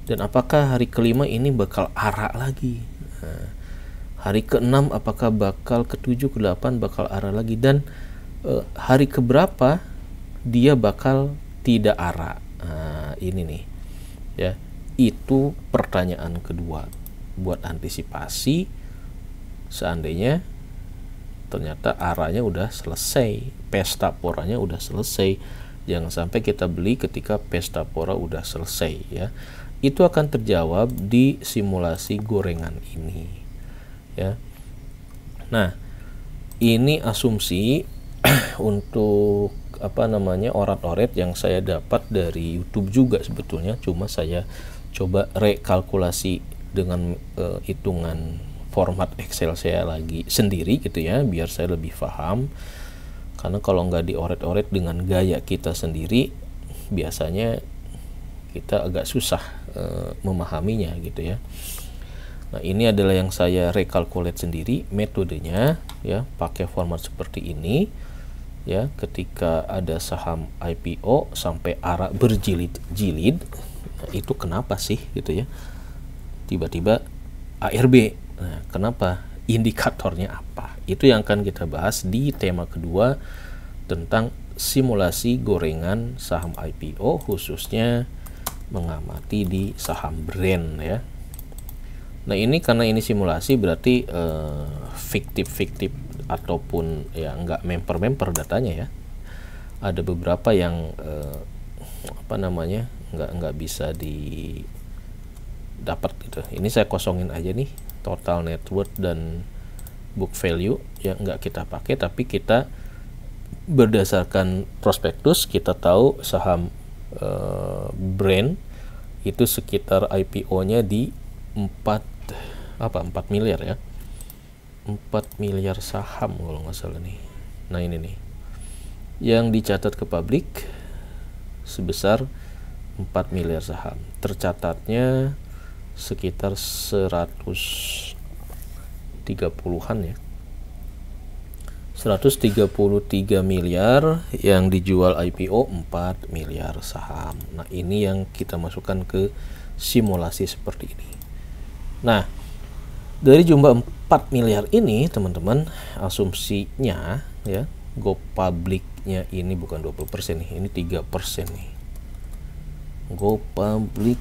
Speaker 1: dan apakah hari kelima ini bakal arak lagi, nah, hari ke-6 apakah bakal ke-7, ke-8 bakal arak lagi, dan hari keberapa dia bakal tidak arak. Nah, ini nih ya, itu pertanyaan kedua buat antisipasi seandainya ternyata araknya udah selesai, pesta poranya udah selesai. Jangan sampai kita beli ketika pesta pora udah selesai ya. Itu akan terjawab di simulasi gorengan ini ya. Nah ini asumsi untuk orat-oret yang saya dapat dari YouTube juga sebetulnya, cuma saya coba rekalkulasi dengan hitungan format Excel saya lagi sendiri gitu ya, biar saya lebih paham. Karena kalau nggak dioret-oret dengan gaya kita sendiri, biasanya kita agak susah memahaminya gitu ya. Nah, ini adalah yang saya rekalkulate sendiri metodenya ya, pakai format seperti ini ya. Ketika ada saham IPO sampai ARA berjilid-jilid, nah, itu kenapa sih gitu ya, tiba-tiba ARB. Nah, kenapa, indikatornya apa? Itu yang akan kita bahas di tema kedua tentang simulasi gorengan saham IPO, khususnya mengamati di saham brand ya. Nah, ini karena ini simulasi berarti fiktif ataupun ya nggak memper datanya ya. Ada beberapa yang nggak bisa didapat gitu. Ini saya kosongin aja nih, total net worth dan book value yang nggak kita pakai, tapi kita berdasarkan prospektus kita tahu saham brand itu sekitar IPO-nya di 4 miliar ya. 4 miliar saham kalau nggak salah nih. Nah, ini nih yang dicatat ke publik sebesar 4 miliar saham. Tercatatnya sekitar 130-an ya. 133 miliar yang dijual IPO 4 miliar saham. Nah, ini yang kita masukkan ke simulasi seperti ini. Nah, dari jumlah 4 miliar ini teman-teman, asumsinya ya, go publicnya ini bukan 20% nih, ini 3% nih. Go public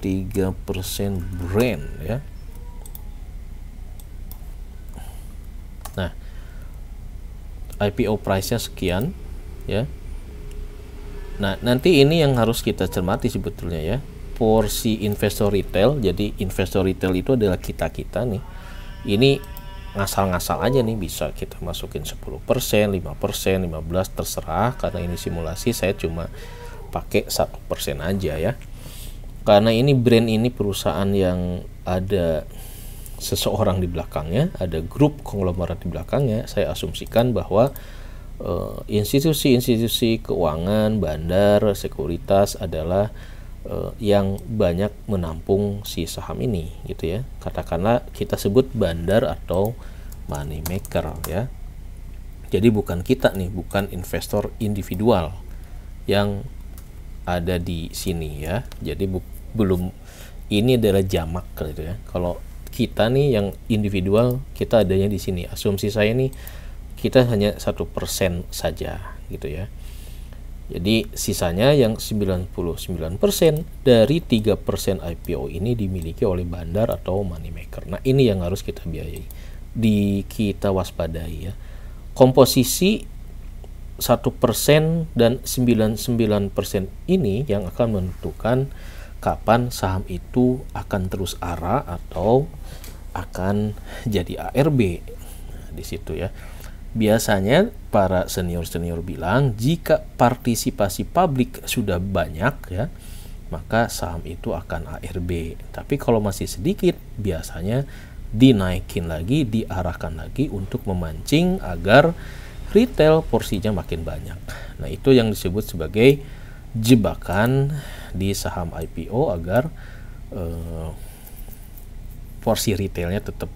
Speaker 1: 3% brand ya. Nah, IPO price-nya sekian ya. Nah, nanti ini yang harus kita cermati sebetulnya ya, porsi investor retail. Jadi investor retail itu adalah kita-kita nih. Ini ngasal-ngasal aja nih, bisa kita masukin 10%, 5%, 15%, terserah. Karena ini simulasi, saya cuma pakai 1% aja ya. Karena ini brand, ini perusahaan yang ada seseorang di belakangnya, ada grup konglomerat di belakangnya. Saya asumsikan bahwa institusi-institusi keuangan, bandar, sekuritas adalah yang banyak menampung si saham ini gitu ya. Katakanlah kita sebut bandar atau money maker ya. Jadi bukan kita nih, bukan investor individual yang ada di sini ya. Jadi belum, ini adalah jamak gitu ya. Kalau kita nih yang individual, kita adanya di sini. Asumsi saya nih, kita hanya 1% saja gitu ya. Jadi sisanya yang 99% dari 3% IPO ini dimiliki oleh bandar atau money maker. Nah, ini yang harus kita biayai, kita waspadai ya. Komposisi 1% dan 99% ini yang akan menentukan kapan saham itu akan terus ARA atau akan jadi ARB. Nah, di situ ya. Biasanya para senior-senior bilang jika partisipasi publik sudah banyak ya, maka saham itu akan ARB. Tapi kalau masih sedikit, biasanya dinaikin lagi, diarahkan lagi untuk memancing agar retail porsinya makin banyak. Nah, itu yang disebut sebagai jebakan di saham IPO agar porsi retailnya tetap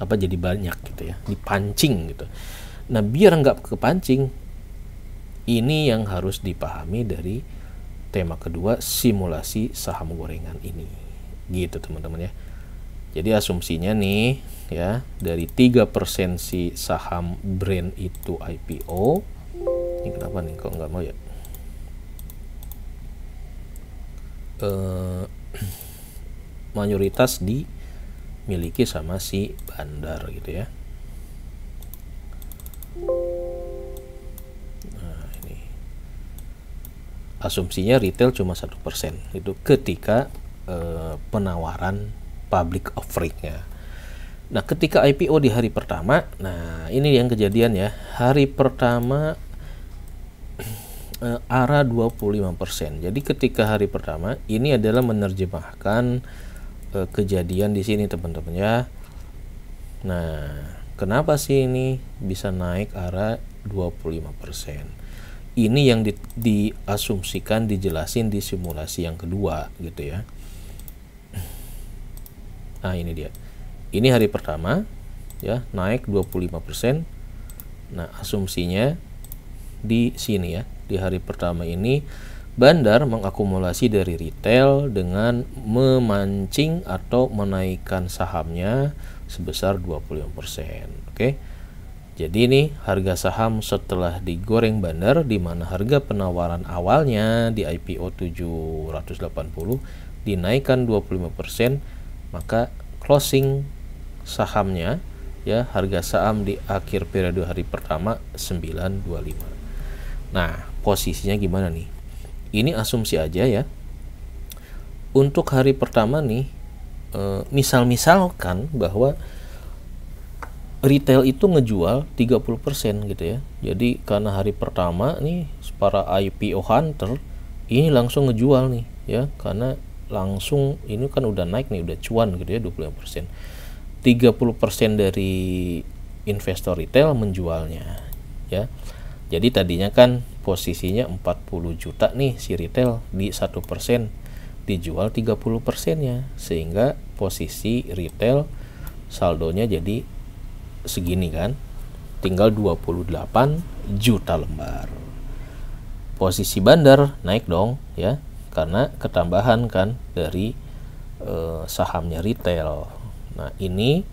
Speaker 1: jadi banyak gitu ya, dipancing gitu. Nah, biar nggak kepancing, ini yang harus dipahami dari tema kedua, simulasi saham gorengan ini gitu teman-teman ya. Jadi asumsinya nih ya, dari 3% si saham brand itu IPO. Ini kenapa nih kok nggak mau ya? Mayoritas dimiliki sama si bandar gitu ya. Nah, ini asumsinya retail cuma 1% itu ketika penawaran public offering-nya. Nah, ketika IPO di hari pertama, nah ini yang kejadian ya, hari pertama ARA 25%. Jadi ketika hari pertama ini adalah menerjemahkan kejadian di sini teman-teman ya. Nah, kenapa sih ini bisa naik arah 25%? Ini yang diasumsikan, dijelasin di simulasi yang kedua gitu ya. Nah, ini dia. Ini hari pertama ya, naik 25%. Nah, asumsinya di sini ya, di hari pertama ini bandar mengakumulasi dari retail dengan memancing atau menaikkan sahamnya sebesar 25%. Oke. Jadi ini harga saham setelah digoreng bandar, di mana harga penawaran awalnya di IPO 780 dinaikkan 25%, maka closing sahamnya ya, harga saham di akhir periode hari pertama 925. Nah, posisinya gimana nih? Ini asumsi aja ya. Untuk hari pertama nih, misalkan bahwa retail itu ngejual 30% gitu ya. Jadi karena hari pertama nih para IPO hunter ini langsung ngejual nih ya, karena langsung ini kan udah naik nih, udah cuan gitu ya 25%. 30% dari investor retail menjualnya ya. Jadi tadinya kan posisinya 40 juta nih si retail, di 1% dijual 30%-nya, sehingga posisi retail saldonya jadi segini kan, tinggal 28 juta lembar. Posisi bandar naik dong ya, karena ketambahan kan dari sahamnya retail. Nah, ini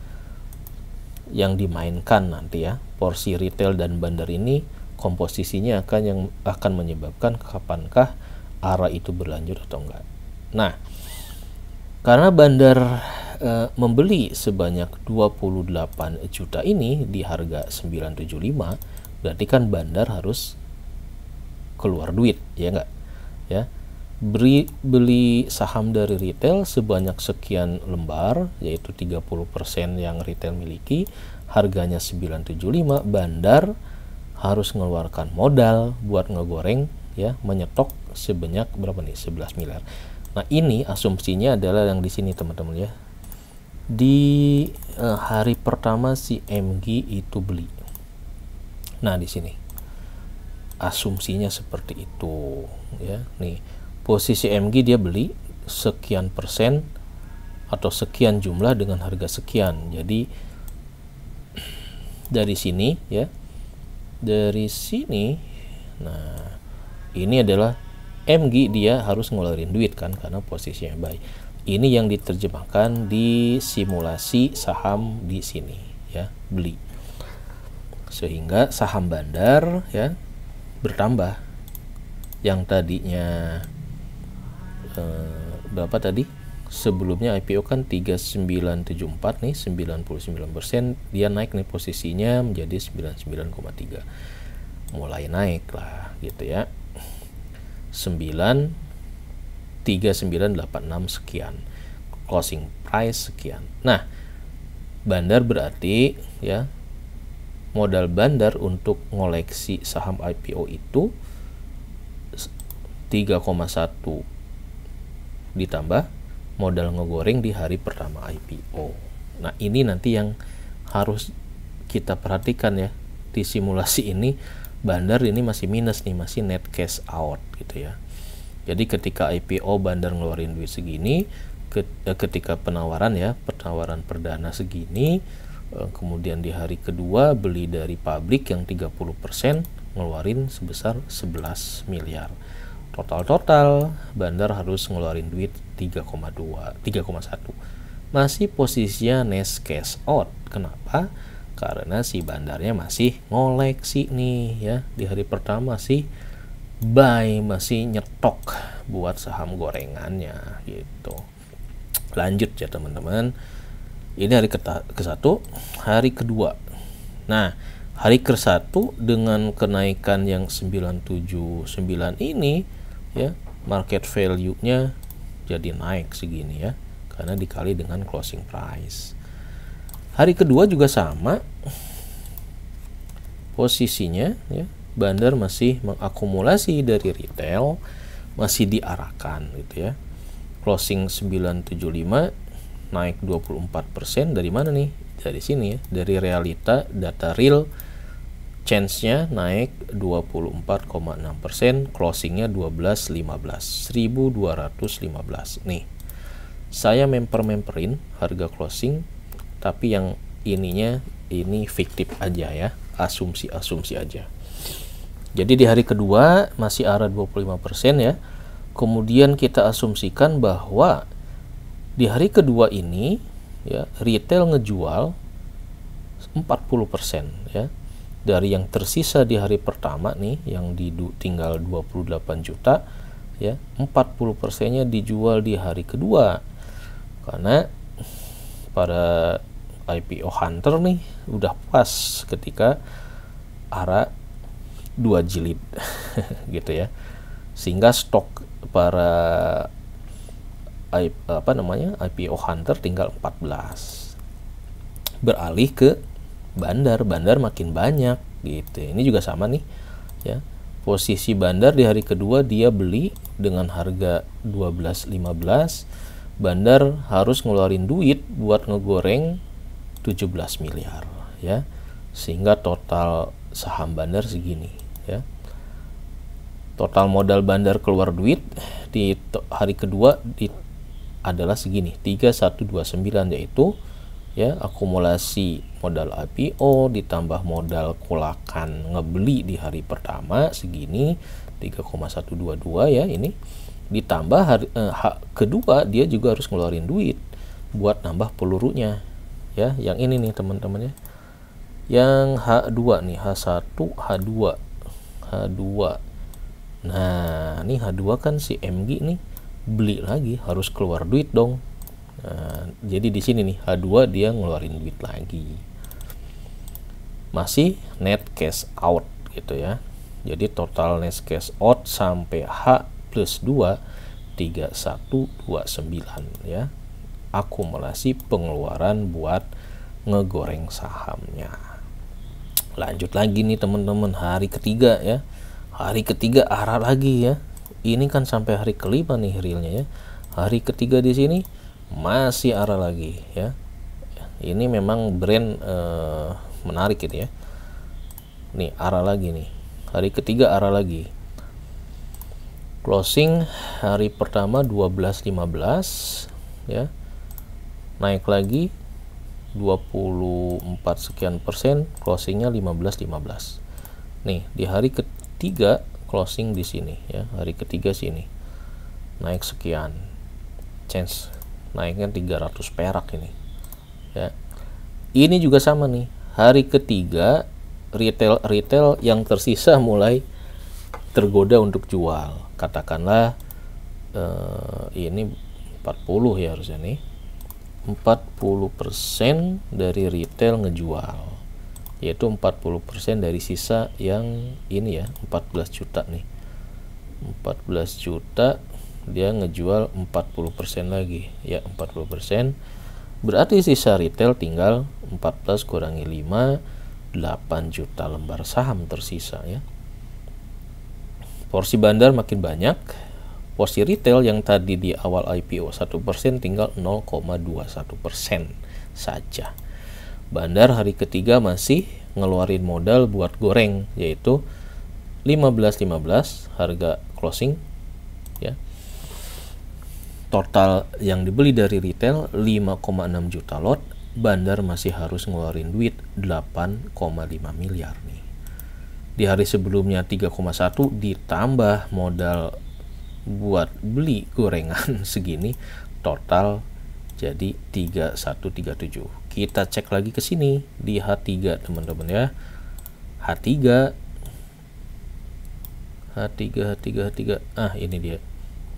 Speaker 1: yang dimainkan nanti ya, porsi retail dan bandar ini komposisinya akan menyebabkan kapankah arah itu berlanjut atau enggak. Nah, karena bandar membeli sebanyak 28 juta ini di harga 975, berarti kan bandar harus keluar duit ya enggak ya. Beli saham dari retail sebanyak sekian lembar, yaitu 30% yang retail miliki, harganya 975, bandar harus mengeluarkan modal buat ngegoreng ya, menyetok sebanyak berapa nih, 11 miliar. Nah, ini asumsinya adalah yang di sini teman-teman ya. Di hari pertama si MG itu beli. Nah, di sini asumsinya seperti itu ya. Nih, posisi MG dia beli sekian persen atau sekian jumlah dengan harga sekian. Jadi dari sini ya, dari sini, nah ini adalah MG, dia harus ngeluarin duit kan karena posisinya baik. Ini yang diterjemahkan di simulasi saham di sini ya, beli, sehingga saham bandar ya bertambah. Yang tadinya berapa tadi? Sebelumnya IPO kan 3974 nih, 99%, dia naik nih posisinya menjadi 99,3. Mulai naik lah gitu ya. 93986 sekian. Closing price sekian. Nah, bandar berarti ya, modal bandar untuk ngoleksi saham IPO itu 3,1 ditambah modal ngegoreng di hari pertama IPO. Nah, ini nanti yang harus kita perhatikan ya. Di simulasi ini bandar ini masih minus nih, masih net cash out gitu ya. Jadi ketika IPO bandar ngeluarin duit segini, ketika penawaran penawaran perdana segini, kemudian di hari kedua beli dari publik yang 30%, ngeluarin sebesar 11 miliar. Total bandar harus ngeluarin duit 3,1. Masih posisinya net cash out. Kenapa? Karena si bandarnya masih ngoleksi nih ya. Di hari pertama sih buy, masih nyetok buat saham gorengannya gitu. Lanjut ya teman-teman. Ini hari ke-1, hari kedua. Nah, hari ke-1 dengan kenaikan yang 979 ini ya, market value-nya jadi naik segini ya, karena dikali dengan closing price. Hari kedua juga sama posisinya ya, bandar masih mengakumulasi dari retail, masih diarahkan gitu ya. Closing 975 naik 24%. Dari mana nih? Dari sini ya, dari realita data real, change-nya naik 24,6%, closingnya 1215 nih. Saya memperin harga closing, tapi yang ininya ini fiktif aja ya, asumsi aja. Jadi di hari kedua masih arah 25% ya. Kemudian kita asumsikan bahwa di hari kedua ini ya, retail ngejual 40% ya. Dari yang tersisa di hari pertama nih yang tinggal 28 juta ya, 40%-nya dijual di hari kedua. Karena para IPO hunter nih udah pas ketika arah 2 jilid gitu ya. Sehingga stok para IPO hunter tinggal 14, beralih ke bandar makin banyak gitu. Ini juga sama nih ya, posisi bandar di hari kedua dia beli dengan harga 12.15, bandar harus ngeluarin duit buat ngegoreng 17 miliar ya, sehingga total saham bandar segini ya. Total modal bandar keluar duit di hari kedua adalah segini, 3129, yaitu ya akumulasi modal IPO ditambah modal kolakan ngebeli di hari pertama segini 3,122 ya, ini ditambah hari kedua dia juga harus ngeluarin duit buat nambah pelurunya ya, yang ini nih teman-teman ya, yang H2 nih, H1, H2. Nah, ini H2 kan si MG nih beli lagi, harus keluar duit dong. Nah, jadi di sini nih H2 dia ngeluarin duit lagi. Masih net cash out gitu ya. Jadi total net cash out sampai H plus 2 3129 ya. Akumulasi pengeluaran buat ngegoreng sahamnya. Lanjut lagi nih teman-teman, hari ketiga ya. Hari ketiga arah lagi ya. Ini kan sampai hari kelima nih realnya ya. Hari ketiga di sini masih arah lagi ya. Ini memang brand menarik gitu ya. Nih arah lagi nih. Hari ketiga arah lagi. Closing hari pertama 12.15 ya. Naik lagi 24 sekian persen, closingnya 15.15. Nih di hari ketiga closing di sini ya, hari ketiga sini naik sekian, change naiknya 300 perak ini ya. Ini juga sama nih, hari ketiga retail yang tersisa mulai tergoda untuk jual, katakanlah ini 40 ya harusnya nih, 40% dari retail ngejual, yaitu 40% dari sisa yang ini ya, 14 juta nih, 14 juta dia ngejual 40% lagi ya, 40%, berarti sisa retail tinggal 14 kurangi 5, 8 juta lembar saham tersisa ya. Porsi bandar makin banyak, porsi retail yang tadi di awal IPO 1% tinggal 0,21% saja. Bandar hari ketiga masih ngeluarin modal buat goreng, yaitu 15.15 harga closing ya. Total yang dibeli dari retail 5,6 juta lot, bandar masih harus ngeluarin duit 8,5 miliar nih. Di hari sebelumnya 3,1 ditambah modal buat beli gorengan segini, total jadi 3137. Kita cek lagi ke sini di H3 teman-teman ya. H3. Ah, ini dia.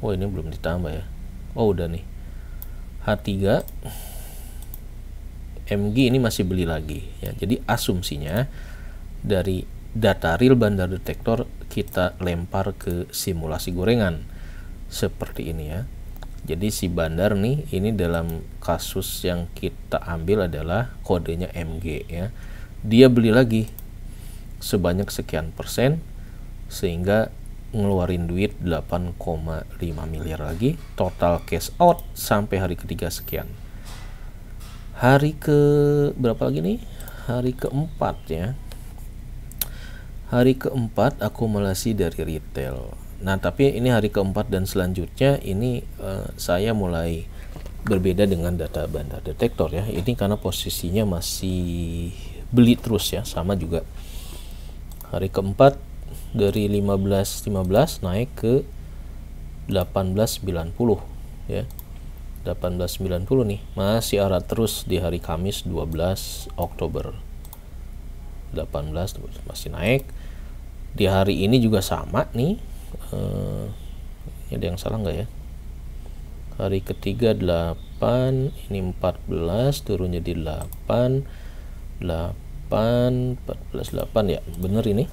Speaker 1: Oh, ini belum ditambah ya. Oh, udah nih. H3 MG ini masih beli lagi ya. Jadi asumsinya dari data real bandar detektor kita lempar ke simulasi gorengan seperti ini ya. Jadi si bandar nih, ini dalam kasus yang kita ambil adalah kodenya MG ya. Dia beli lagi sebanyak sekian persen sehingga ngeluarin duit 8,5 miliar lagi. Total cash out sampai hari ketiga sekian. Hari ke berapa lagi nih? Hari keempat ya. Hari keempat akumulasi dari retail. Nah, tapi ini hari keempat dan selanjutnya ini saya mulai berbeda dengan data bandar detektor ya. Ini karena posisinya masih beli terus ya, sama juga. Hari keempat dari 15.15 naik ke 18.90 ya. 18.90 nih, masih arah terus di hari Kamis 12 Oktober. 18 masih naik. Di hari ini juga sama nih. Ada yang salah nggak ya? Hari ketiga 8, ini 14, turun jadi 8, 8, 14, 8 ya, bener ini.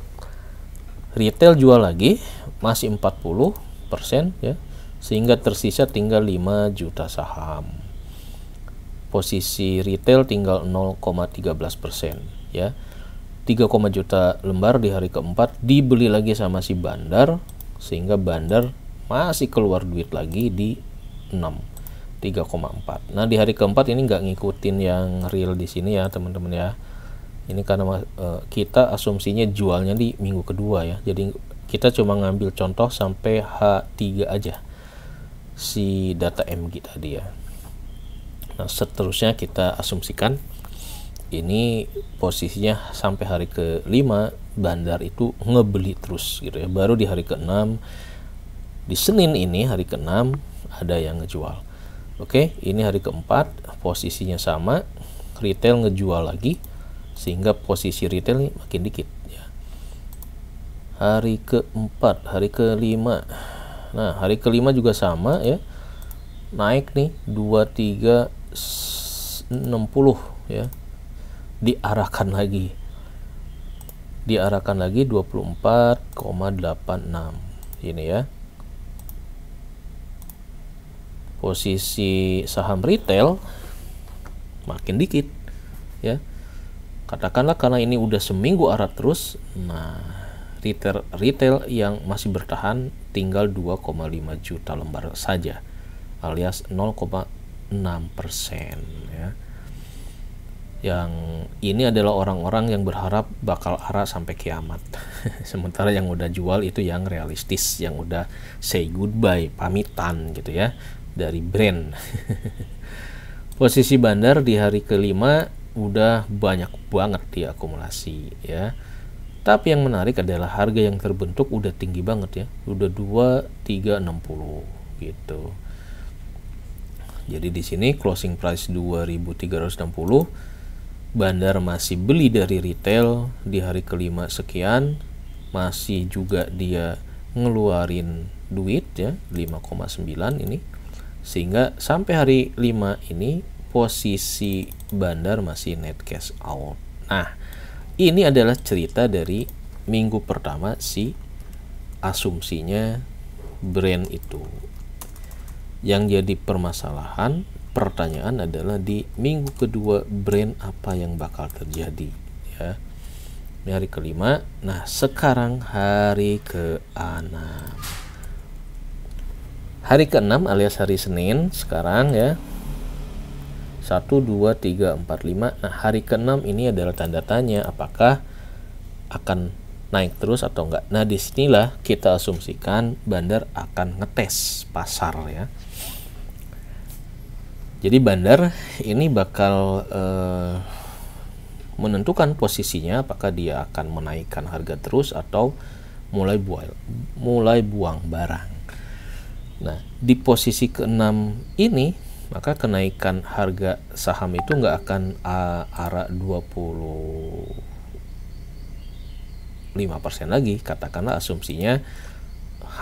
Speaker 1: Retail jual lagi, masih 40% ya, sehingga tersisa tinggal 5 juta saham. Posisi retail tinggal 0,13% ya. 3, juta lembar di hari keempat dibeli lagi sama si bandar, sehingga bandar masih keluar duit lagi di 3,4. Nah, di hari keempat ini nggak ngikutin yang real di sini ya teman-teman ya. Ini karena kita asumsinya jualnya di minggu kedua ya. Jadi kita cuma ngambil contoh sampai H3 aja si data MG tadi ya. Nah, seterusnya kita asumsikan ini posisinya sampai hari ke-5 bandar itu ngebeli terus gitu ya. Baru di hari ke-6, di Senin ini hari ke-6 ada yang ngejual. Oke, ini hari keempat posisinya sama, retail ngejual lagi, sehingga posisi retail ini makin dikit ya. Hari keempat, hari ke-5, nah hari ke-5 juga sama ya, naik nih 23, 60 ya, diarahkan lagi 24,86 ini ya. Posisi saham retail makin dikit ya, katakanlah karena ini udah seminggu arah terus. Nah, retail yang masih bertahan tinggal 2,5 juta lembar saja, alias 0,6% ya. Yang ini adalah orang-orang yang berharap bakal arah sampai kiamat. Sementara yang udah jual itu yang realistis, yang udah say goodbye, pamitan gitu ya dari brand. Posisi bandar di hari ke-5 udah banyak banget diakumulasi ya. Tapi yang menarik adalah harga yang terbentuk udah tinggi banget ya, udah 2360 gitu. Jadi di sini closing price 2360, bandar masih beli dari retail di hari ke-5 sekian, masih juga dia ngeluarin duit ya 5,9 ini, sehingga sampai hari 5 ini posisi bandar masih net cash out. Nah, ini adalah cerita dari minggu pertama si asumsinya brand itu. Yang jadi pertanyaan adalah di minggu kedua brand apa yang bakal terjadi ya. Ini hari ke-5. Nah, sekarang hari ke-6. Hari ke-6 alias hari Senin sekarang ya. 1, 2, 3, 4, 5. Nah, hari ke-6 ini adalah tanda tanya apakah akan naik terus atau enggak. Nah, disinilah kita asumsikan bandar akan ngetes pasar ya. Jadi bandar ini bakal menentukan posisinya apakah dia akan menaikkan harga terus atau mulai buang barang. Nah, di posisi ke-6 ini maka kenaikan harga saham itu nggak akan arah 25% lagi. Katakanlah asumsinya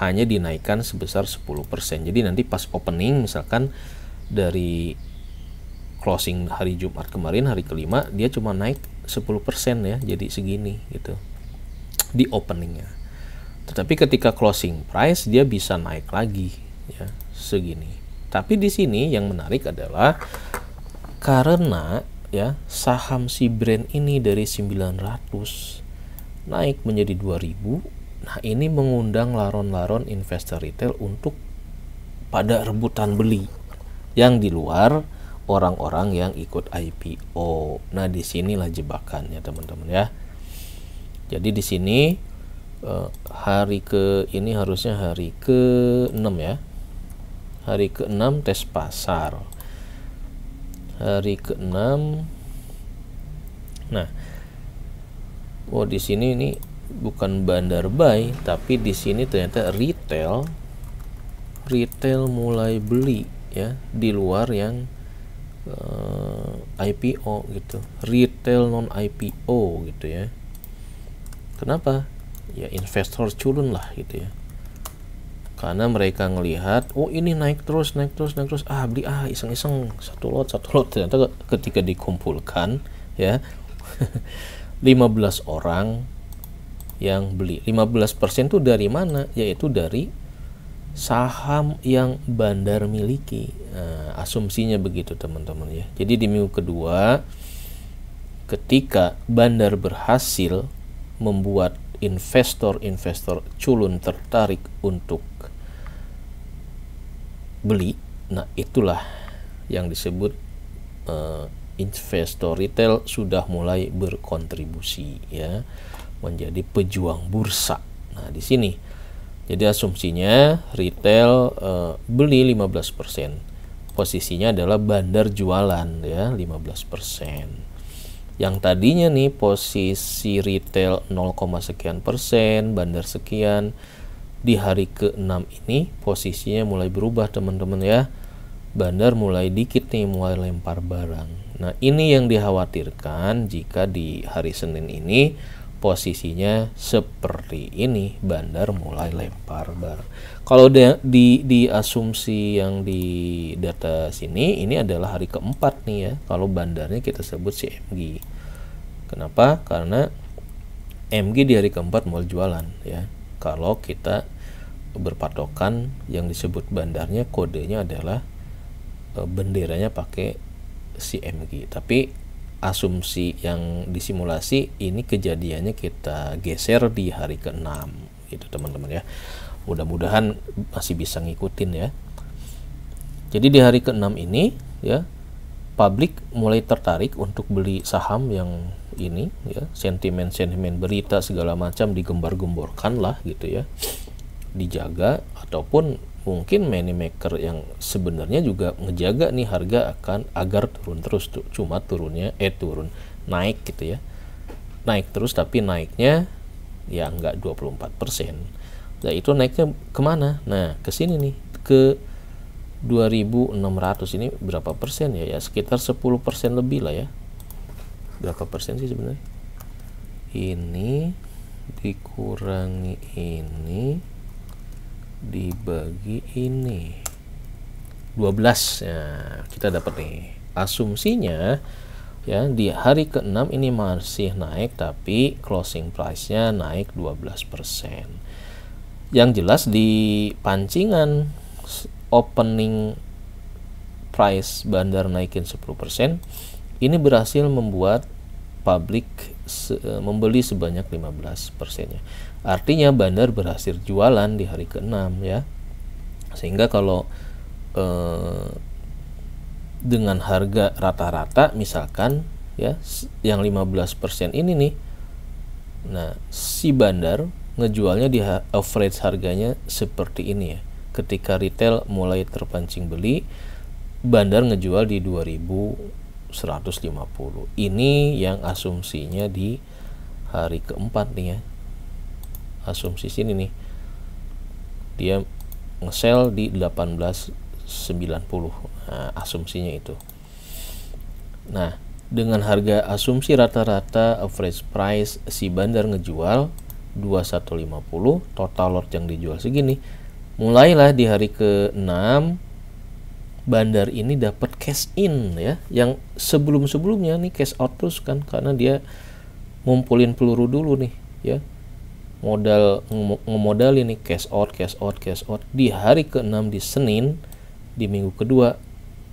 Speaker 1: hanya dinaikkan sebesar 10%. Jadi nanti pas opening misalkan dari closing hari Jumat kemarin hari ke-5 dia cuma naik 10% ya, jadi segini gitu di openingnya. Tetapi ketika closing price dia bisa naik lagi ya segini. Tapi di sini yang menarik adalah karena ya saham si brand ini dari 900 naik menjadi 2000. Nah, ini mengundang laron-laron investor retail untuk pada rebutan beli. Yang di luar orang-orang yang ikut IPO. Nah, disinilah jebakannya teman-teman ya. Jadi di sini ini harusnya hari ke-6 ya. Hari ke-6 tes pasar. Hari ke-6. Nah, di sini ini bukan bandar buy, tapi di sini ternyata retail mulai beli ya, di luar yang IPO gitu. Retail non IPO gitu ya. Kenapa? Ya investor culun lah gitu ya. Karena mereka ngelihat, ini naik terus, beli iseng-iseng satu lot. Ternyata ketika dikumpulkan ya 15 orang yang beli. 15% itu dari mana? Yaitu dari saham yang bandar miliki. Asumsinya begitu teman-teman ya. Jadi di minggu kedua, ketika bandar berhasil membuat investor culun tertarik untuk beli, nah itulah yang disebut investor retail sudah mulai berkontribusi ya, menjadi pejuang bursa. Nah di sini jadi asumsinya retail beli 15%, posisinya adalah bandar jualan ya 15%. Yang tadinya nih posisi retail 0, sekian persen, bandar sekian, di hari ke-6 ini posisinya mulai berubah teman-teman ya. Bandar mulai dikit nih, mulai lempar barang. Nah ini yang dikhawatirkan jika di hari Senin ini posisinya seperti ini, bandar mulai lempar barang. Kalau di asumsi yang di data sini, ini adalah hari keempat nih ya, kalau bandarnya kita sebut si MG. Kenapa? Karena MG di hari keempat mulai jualan ya. Kalau kita berpatokan yang disebut bandarnya, kodenya adalah benderanya pakai si MG. Tapi asumsi yang disimulasi ini kejadiannya kita geser di hari ke-6 gitu teman-teman ya. Mudah-mudahan masih bisa ngikutin ya. Jadi di hari ke-6 ini ya, publik mulai tertarik untuk beli saham yang ini ya, sentimen berita segala macam digembar-gemborkan lah gitu ya, dijaga, ataupun mungkin money maker yang sebenarnya juga ngejaga nih harga agar turun terus tuh, cuma naik gitu ya, naik terus, tapi naiknya ya enggak 24%. Nah itu naiknya kemana? Nah ke sini nih, ke 2.600 ini berapa persen ya? Ya sekitar 10% lebih lah ya. Berapa persen sih sebenarnya? Ini dikurangi ini dibagi ini 12 ya, kita dapat nih asumsinya ya, di hari ke-6 ini masih naik tapi closing price-nya naik 12%. Yang jelas di pancingan opening price bandar naikin 10%, ini berhasil membuat publik membeli sebanyak 15%-nya. Artinya bandar berhasil jualan di hari ke-6 ya. Sehingga kalau dengan harga rata-rata misalkan ya yang 15% ini nih, nah si bandar ngejualnya di average harganya seperti ini ya. Ketika retail mulai terpancing beli, bandar ngejual di 2.150. Ini yang asumsinya di hari keempat nih ya. Asumsi sini nih, dia nge-sell di 1890. Nah, asumsinya itu. Nah, dengan harga asumsi rata-rata average price si bandar ngejual 2150, total lot yang dijual segini. Mulailah di hari ke-6 bandar ini dapat cash in ya, yang sebelum-sebelumnya nih cash out terus kan, karena dia ngumpulin peluru dulu nih ya. Ngemodal ini cash out di hari ke-6 di Senin, di minggu kedua.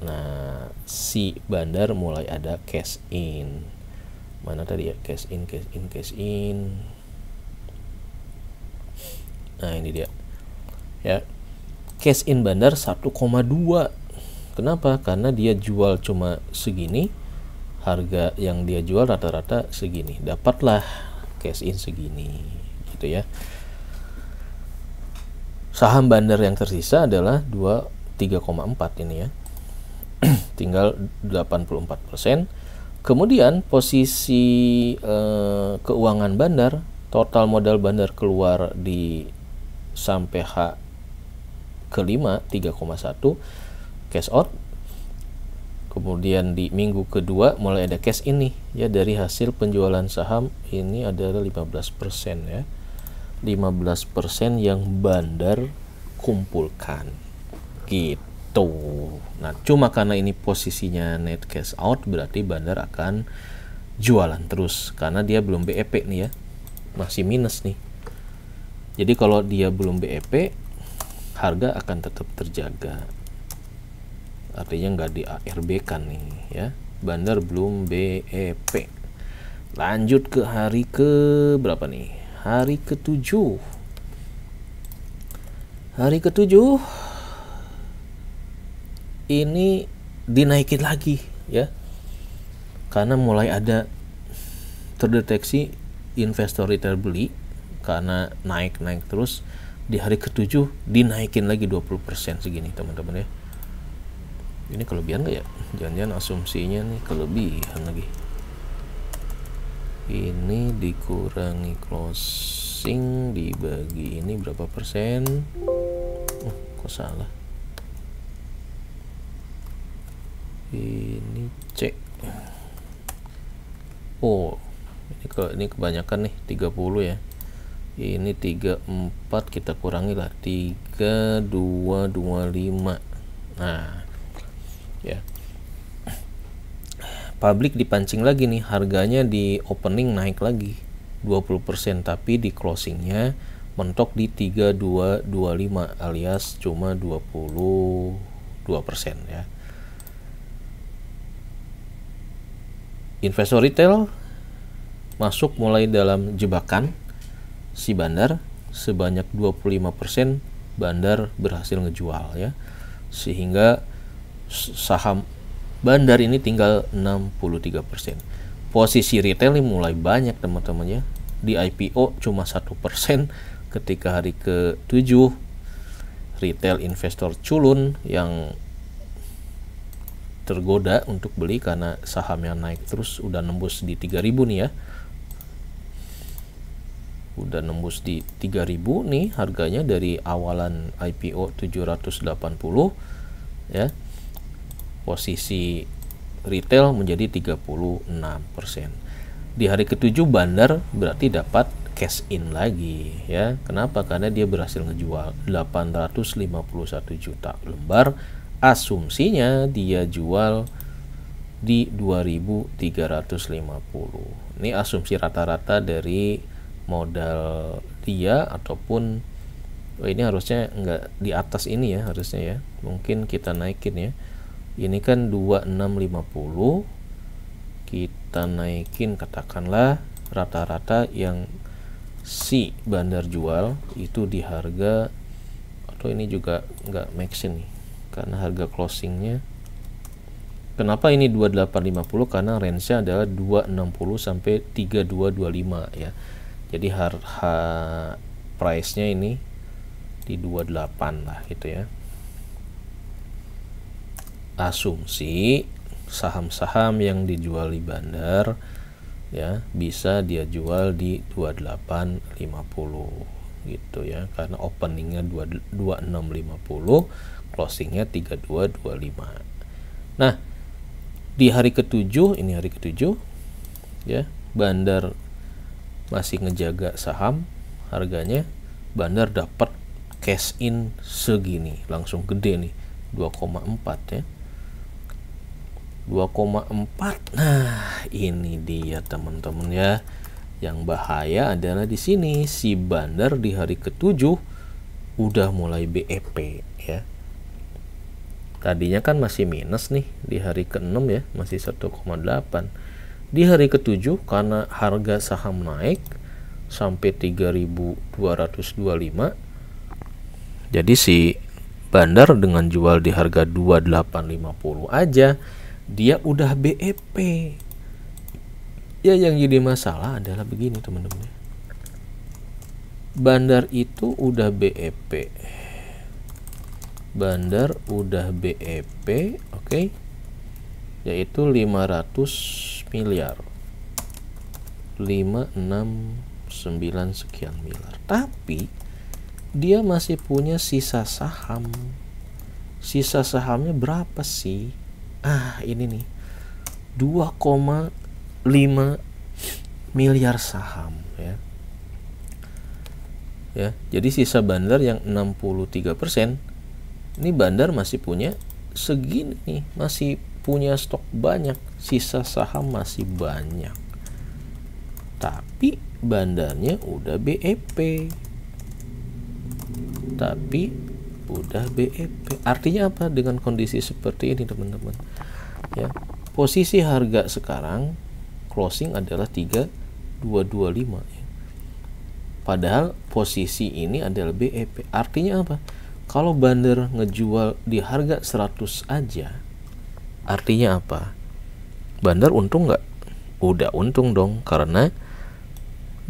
Speaker 1: Nah, si bandar mulai ada cash in. Mana tadi ya, cash in. Nah, ini dia. Ya. Cash in bandar 1,2 Kenapa? Karena dia jual cuma segini, harga yang dia jual rata-rata segini, dapatlah cash in segini, gitu ya. Saham Bandar yang tersisa adalah 3,4 ini ya. Tinggal 84%. Kemudian posisi keuangan Bandar, total modal Bandar keluar di sampai H kelima 3,1 cash out. Kemudian di minggu kedua mulai ada cash in nih ya, dari hasil penjualan saham ini adalah 15% ya. 15% yang Bandar kumpulkan gitu. Nah, cuma karena ini posisinya net cash out, berarti Bandar akan jualan terus karena dia belum BEP nih ya, masih minus nih. Jadi kalau dia belum BEP, harga akan tetap terjaga, artinya nggak di ARB kan nih ya. Bandar belum BEP. Lanjut ke hari ke berapa nih? Hari ke-7. Hari ke-7 ini dinaikin lagi ya, karena mulai ada terdeteksi investor retail beli karena naik terus. Di hari ke-7 dinaikin lagi 20% segini teman-teman ya. Ini kelebihan nggak ya? Jangan-jangan asumsinya nih kelebihan lagi. Ini dikurangi closing dibagi ini berapa persen? Kok salah? Ini cek. Oh, ini kebanyakan nih 30 ya. Ini 34, kita kurangi lah 3225. Nah, ya. Publik dipancing lagi nih, harganya di opening naik lagi 20%, tapi di closingnya mentok di 3225 alias cuma 22% ya. Investor retail masuk mulai dalam jebakan si Bandar, sebanyak 25% Bandar berhasil ngejual ya, sehingga saham Bandar ini tinggal 63%. Posisi retail ini mulai banyak teman-teman ya. Di IPO cuma 1%. Ketika hari ke-7 retail investor culun yang tergoda untuk beli karena sahamnya naik terus, udah nembus di 3000 nih ya. Udah nembus di 3000 nih harganya dari awalan IPO 780 ya. Posisi retail menjadi 36%. Di hari ke-7 Bandar berarti dapat cash in lagi ya. Kenapa? Karena dia berhasil ngejual 851 juta lembar. Asumsinya dia jual di 2350. Ini asumsi rata-rata dari modal dia, ataupun ini harusnya nggak di atas ini ya, harusnya ya. Mungkin kita naikin ya. Ini kan 2650, kita naikin katakanlah rata-rata yang si Bandar jual itu di harga, atau ini juga nggak make sense nih karena harga closingnya. Kenapa ini 2850? Karena range-nya adalah 260 sampai 3225 ya. Jadi harga price-nya ini di 28 lah gitu ya. Asumsi saham-saham yang dijual di Bandar ya bisa dia jual di 2850 gitu ya, karena openingnya 2650, closingnya 3225. Nah, di hari ke-7, ini hari ke-7 ya, Bandar masih ngejaga saham harganya. Bandar dapat cash in segini, langsung gede nih, 2,4 ya. 2,4. Nah, ini dia teman-teman ya. Yang bahaya adalah di sini si Bandar di hari ke-7 udah mulai BEP ya. Tadinya kan masih minus nih di hari ke-6 ya, masih 1,8. Di hari ke-7 karena harga saham naik sampai 3225, jadi si Bandar dengan jual di harga 2850 aja dia udah BEP. Ya, yang jadi masalah adalah begini teman-teman. Bandar itu udah BEP. Bandar udah BEP, oke. Yaitu 500 miliar. 569 sekian miliar. Tapi dia masih punya sisa saham. Sisa sahamnya berapa sih? Ini nih. 2,5 miliar saham ya. Ya, jadi sisa Bandar yang 63%. Ini Bandar masih punya segini nih, masih punya stok banyak, sisa saham masih banyak. Tapi Bandarnya udah BEP. Artinya apa dengan kondisi seperti ini teman-teman? Ya, posisi harga sekarang closing adalah 3225 ya. Padahal posisi ini adalah BEP. Artinya apa? Kalau Bandar ngejual di harga 100 aja, artinya apa? Bandar untung nggak? Udah untung dong, karena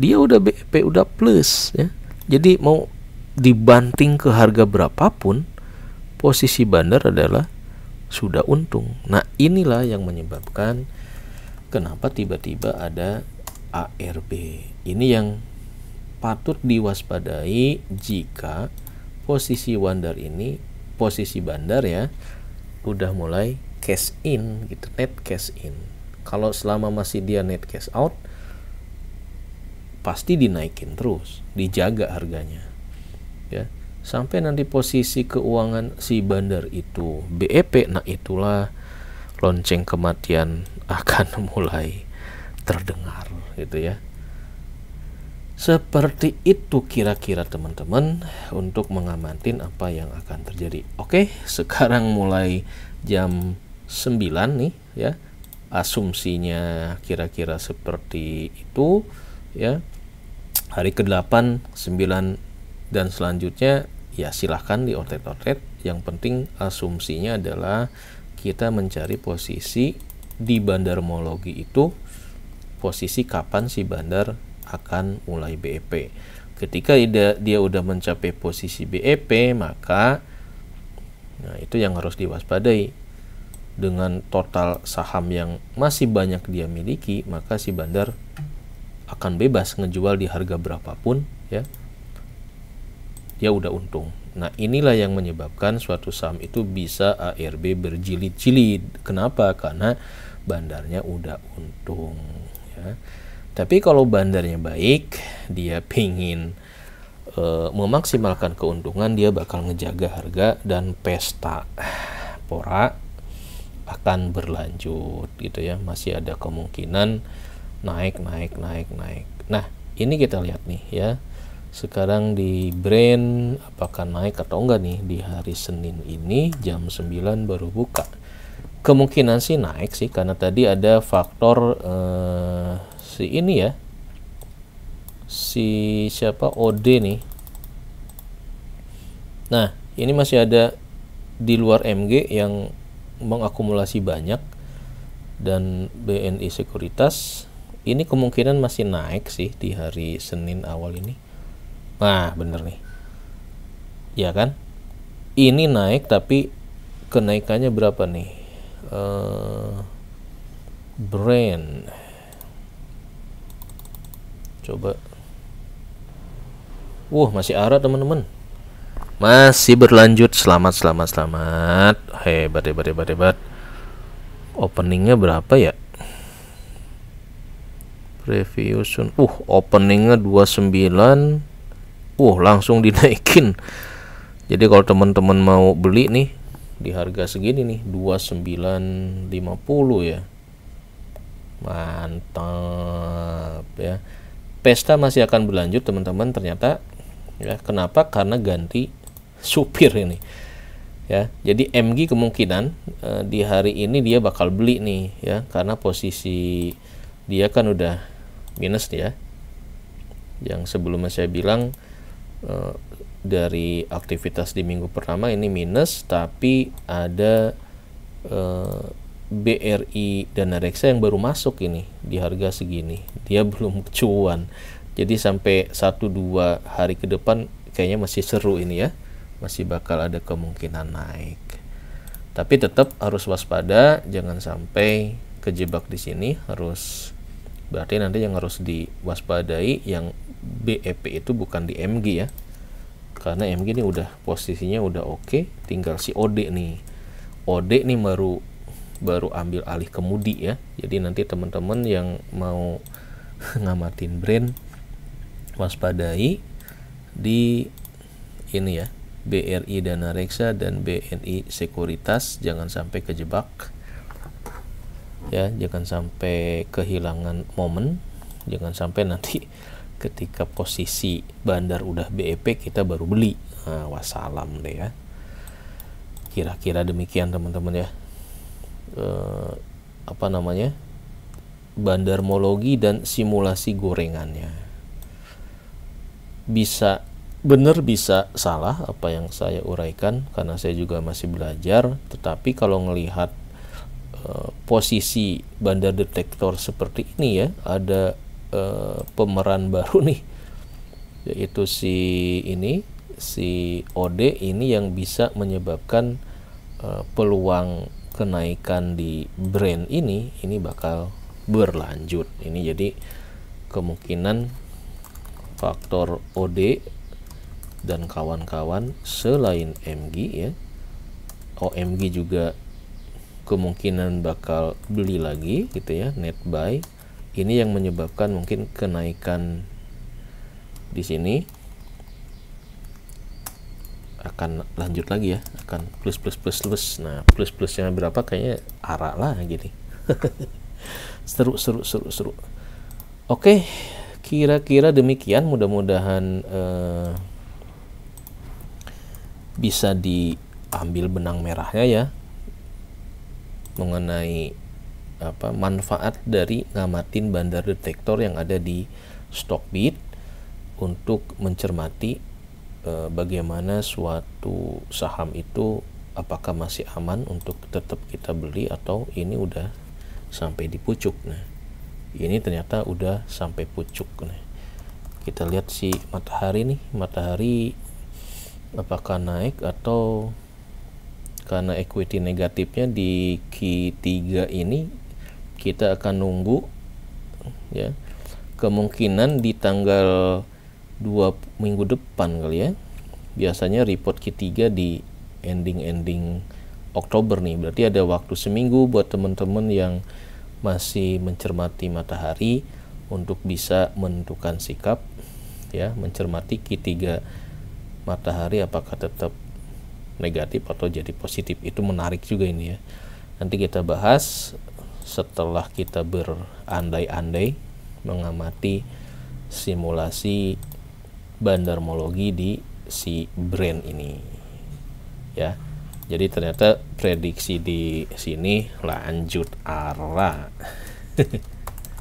Speaker 1: dia udah BEP, udah plus ya. Jadi mau dibanting ke harga berapapun, posisi Bandar adalah sudah untung. Nah, inilah yang menyebabkan kenapa tiba-tiba ada ARB. Ini yang patut diwaspadai jika posisi Bandar ini, posisi Bandar ya, udah mulai cash in gitu, net cash in. Kalau selama masih dia net cash out, pasti dinaikin terus, dijaga harganya ya, sampai nanti posisi keuangan si Bandar itu BEP. Nah, itulah lonceng kematian akan mulai terdengar gitu ya. Seperti itu kira-kira teman-teman untuk mengamati apa yang akan terjadi. Oke, sekarang mulai jam 9 nih ya. Asumsinya kira-kira seperti itu ya. Hari ke-8, 9 dan selanjutnya ya silahkan di outlet. Yang penting asumsinya adalah kita mencari posisi di bandarmologi itu, posisi kapan si Bandar akan mulai BEP. Ketika dia udah mencapai posisi BEP, maka itu yang harus diwaspadai. Dengan total saham yang masih banyak dia miliki, maka si Bandar akan bebas ngejual di harga berapapun ya. Dia udah untung. Nah, inilah yang menyebabkan suatu saham itu bisa ARB berjilid-jilid. Kenapa? Karena Bandarnya udah untung ya. Tapi kalau Bandarnya baik, dia pingin memaksimalkan keuntungan, dia bakal ngejaga harga dan pesta pora akan berlanjut gitu ya. Masih ada kemungkinan naik. Nah, ini kita lihat nih ya. Sekarang di Brand apakah naik atau enggak nih di hari Senin ini jam 9 baru buka. Kemungkinan sih naik sih, karena tadi ada faktor si ini ya, si siapa, OD nih. Nah, ini masih ada di luar MG yang mengakumulasi banyak, dan BNI Sekuritas ini kemungkinan masih naik sih di hari Senin awal ini. Nah, bener nih ya kan, ini naik tapi kenaikannya berapa nih? Brand coba, masih arah teman-teman, masih berlanjut. Selamat, hebat. Openingnya berapa ya? Preview soon. Openingnya 29. Langsung dinaikin. Jadi kalau teman-teman mau beli nih di harga segini nih, 2950 ya. Mantap ya. Pesta masih akan berlanjut teman-teman ternyata ya. Kenapa? Karena ganti supir ini ya. Jadi MG kemungkinan di hari ini dia bakal beli nih ya, karena posisi dia kan udah minus ya. Yang sebelumnya saya bilang dari aktivitas di minggu pertama ini minus, tapi ada BRI Dana Reksa yang baru masuk ini di harga segini, dia belum cuan. Jadi sampai 1-2 hari ke depan kayaknya masih seru ini ya, masih bakal ada kemungkinan naik. Tapi tetap harus waspada, jangan sampai kejebak di sini. Harus, berarti nanti yang harus diwaspadai yang BEP itu bukan di MG ya, karena MG ini udah posisinya udah oke, tinggal si OD nih. OD nih baru ambil alih kemudi ya. Jadi nanti teman-teman yang mau ngamatin brand, waspadai di ini ya, BRI Dana Reksa dan BNI Sekuritas, jangan sampai kejebak ya, jangan sampai kehilangan momen, jangan sampai nanti ketika posisi bandar udah BEP kita baru beli. Nah, wassalam deh ya. Kira-kira demikian teman-teman ya. Bandarmologi dan simulasi gorengannya. Bisa benar bisa salah apa yang saya uraikan karena saya juga masih belajar, tetapi kalau ngelihat posisi bandar detektor seperti ini ya, ada pemeran baru nih, yaitu si OD ini yang bisa menyebabkan peluang kenaikan di brand ini bakal berlanjut ini. Jadi kemungkinan faktor OD dan kawan-kawan selain MG ya, OMG juga kemungkinan bakal beli lagi gitu ya, net buy. Ini yang menyebabkan mungkin kenaikan di sini akan lanjut lagi ya, akan plus. Nah, plus-plusnya berapa kayaknya arah lah gini. seru. Oke, kira-kira demikian. Mudah-mudahan bisa diambil benang merahnya ya, mengenai manfaat dari ngamatin bandar detektor yang ada di Stockbit untuk mencermati bagaimana suatu saham itu apakah masih aman untuk tetap kita beli atau ini udah sampai di pucuk. Nah, ini ternyata udah sampai pucuk. Nah, kita lihat si matahari apakah naik atau karena equity negatifnya di Q3 ini. Kita akan nunggu ya, kemungkinan di tanggal 2 minggu depan kali ya. Biasanya report Q3 di ending Oktober nih, berarti ada waktu seminggu buat teman-teman yang masih mencermati matahari untuk bisa menentukan sikap ya, mencermati Q3 matahari apakah tetap negatif atau jadi positif. Itu menarik juga ini ya, nanti kita bahas setelah kita berandai-andai mengamati simulasi bandarmologi di si brand ini ya. Jadi ternyata prediksi di sini lanjut arah.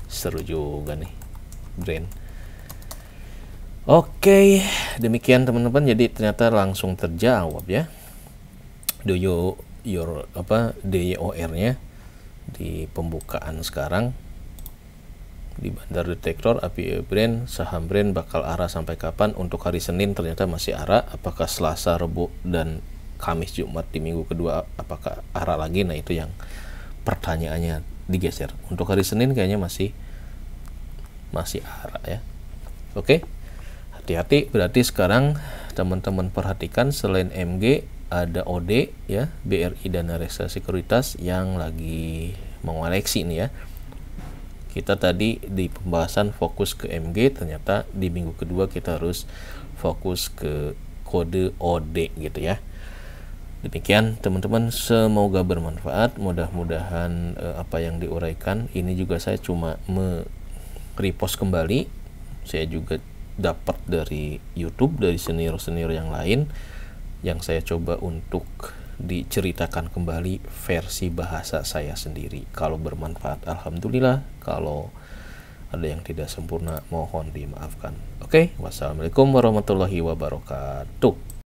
Speaker 1: Seru juga nih brand. Oke, demikian teman-teman. Jadi ternyata langsung terjawab ya. DYOR-nya di pembukaan sekarang di bandar detektor API brand, saham brand bakal arah sampai kapan. Untuk hari Senin ternyata masih arah, apakah Selasa, Rabu dan Kamis, Jumat di minggu kedua apakah arah lagi. Nah, itu yang pertanyaannya digeser. Untuk hari Senin kayaknya masih arah ya. Oke, hati-hati. Berarti sekarang teman-teman perhatikan selain MG ada OD ya, BRI Dana Reksa Sekuritas yang lagi mengoleksi nih ya. Kita tadi di pembahasan fokus ke MG, ternyata di minggu kedua kita harus fokus ke kode OD gitu ya. Demikian teman-teman, semoga bermanfaat. Mudah-mudahan apa yang diuraikan ini juga saya cuma repost kembali. Saya juga dapat dari YouTube, dari senior-senior yang lain, yang saya coba untuk diceritakan kembali versi bahasa saya sendiri. Kalau bermanfaat alhamdulillah, kalau Ada yang tidak sempurna, mohon dimaafkan. Oke, wassalamualaikum warahmatullahi wabarakatuh.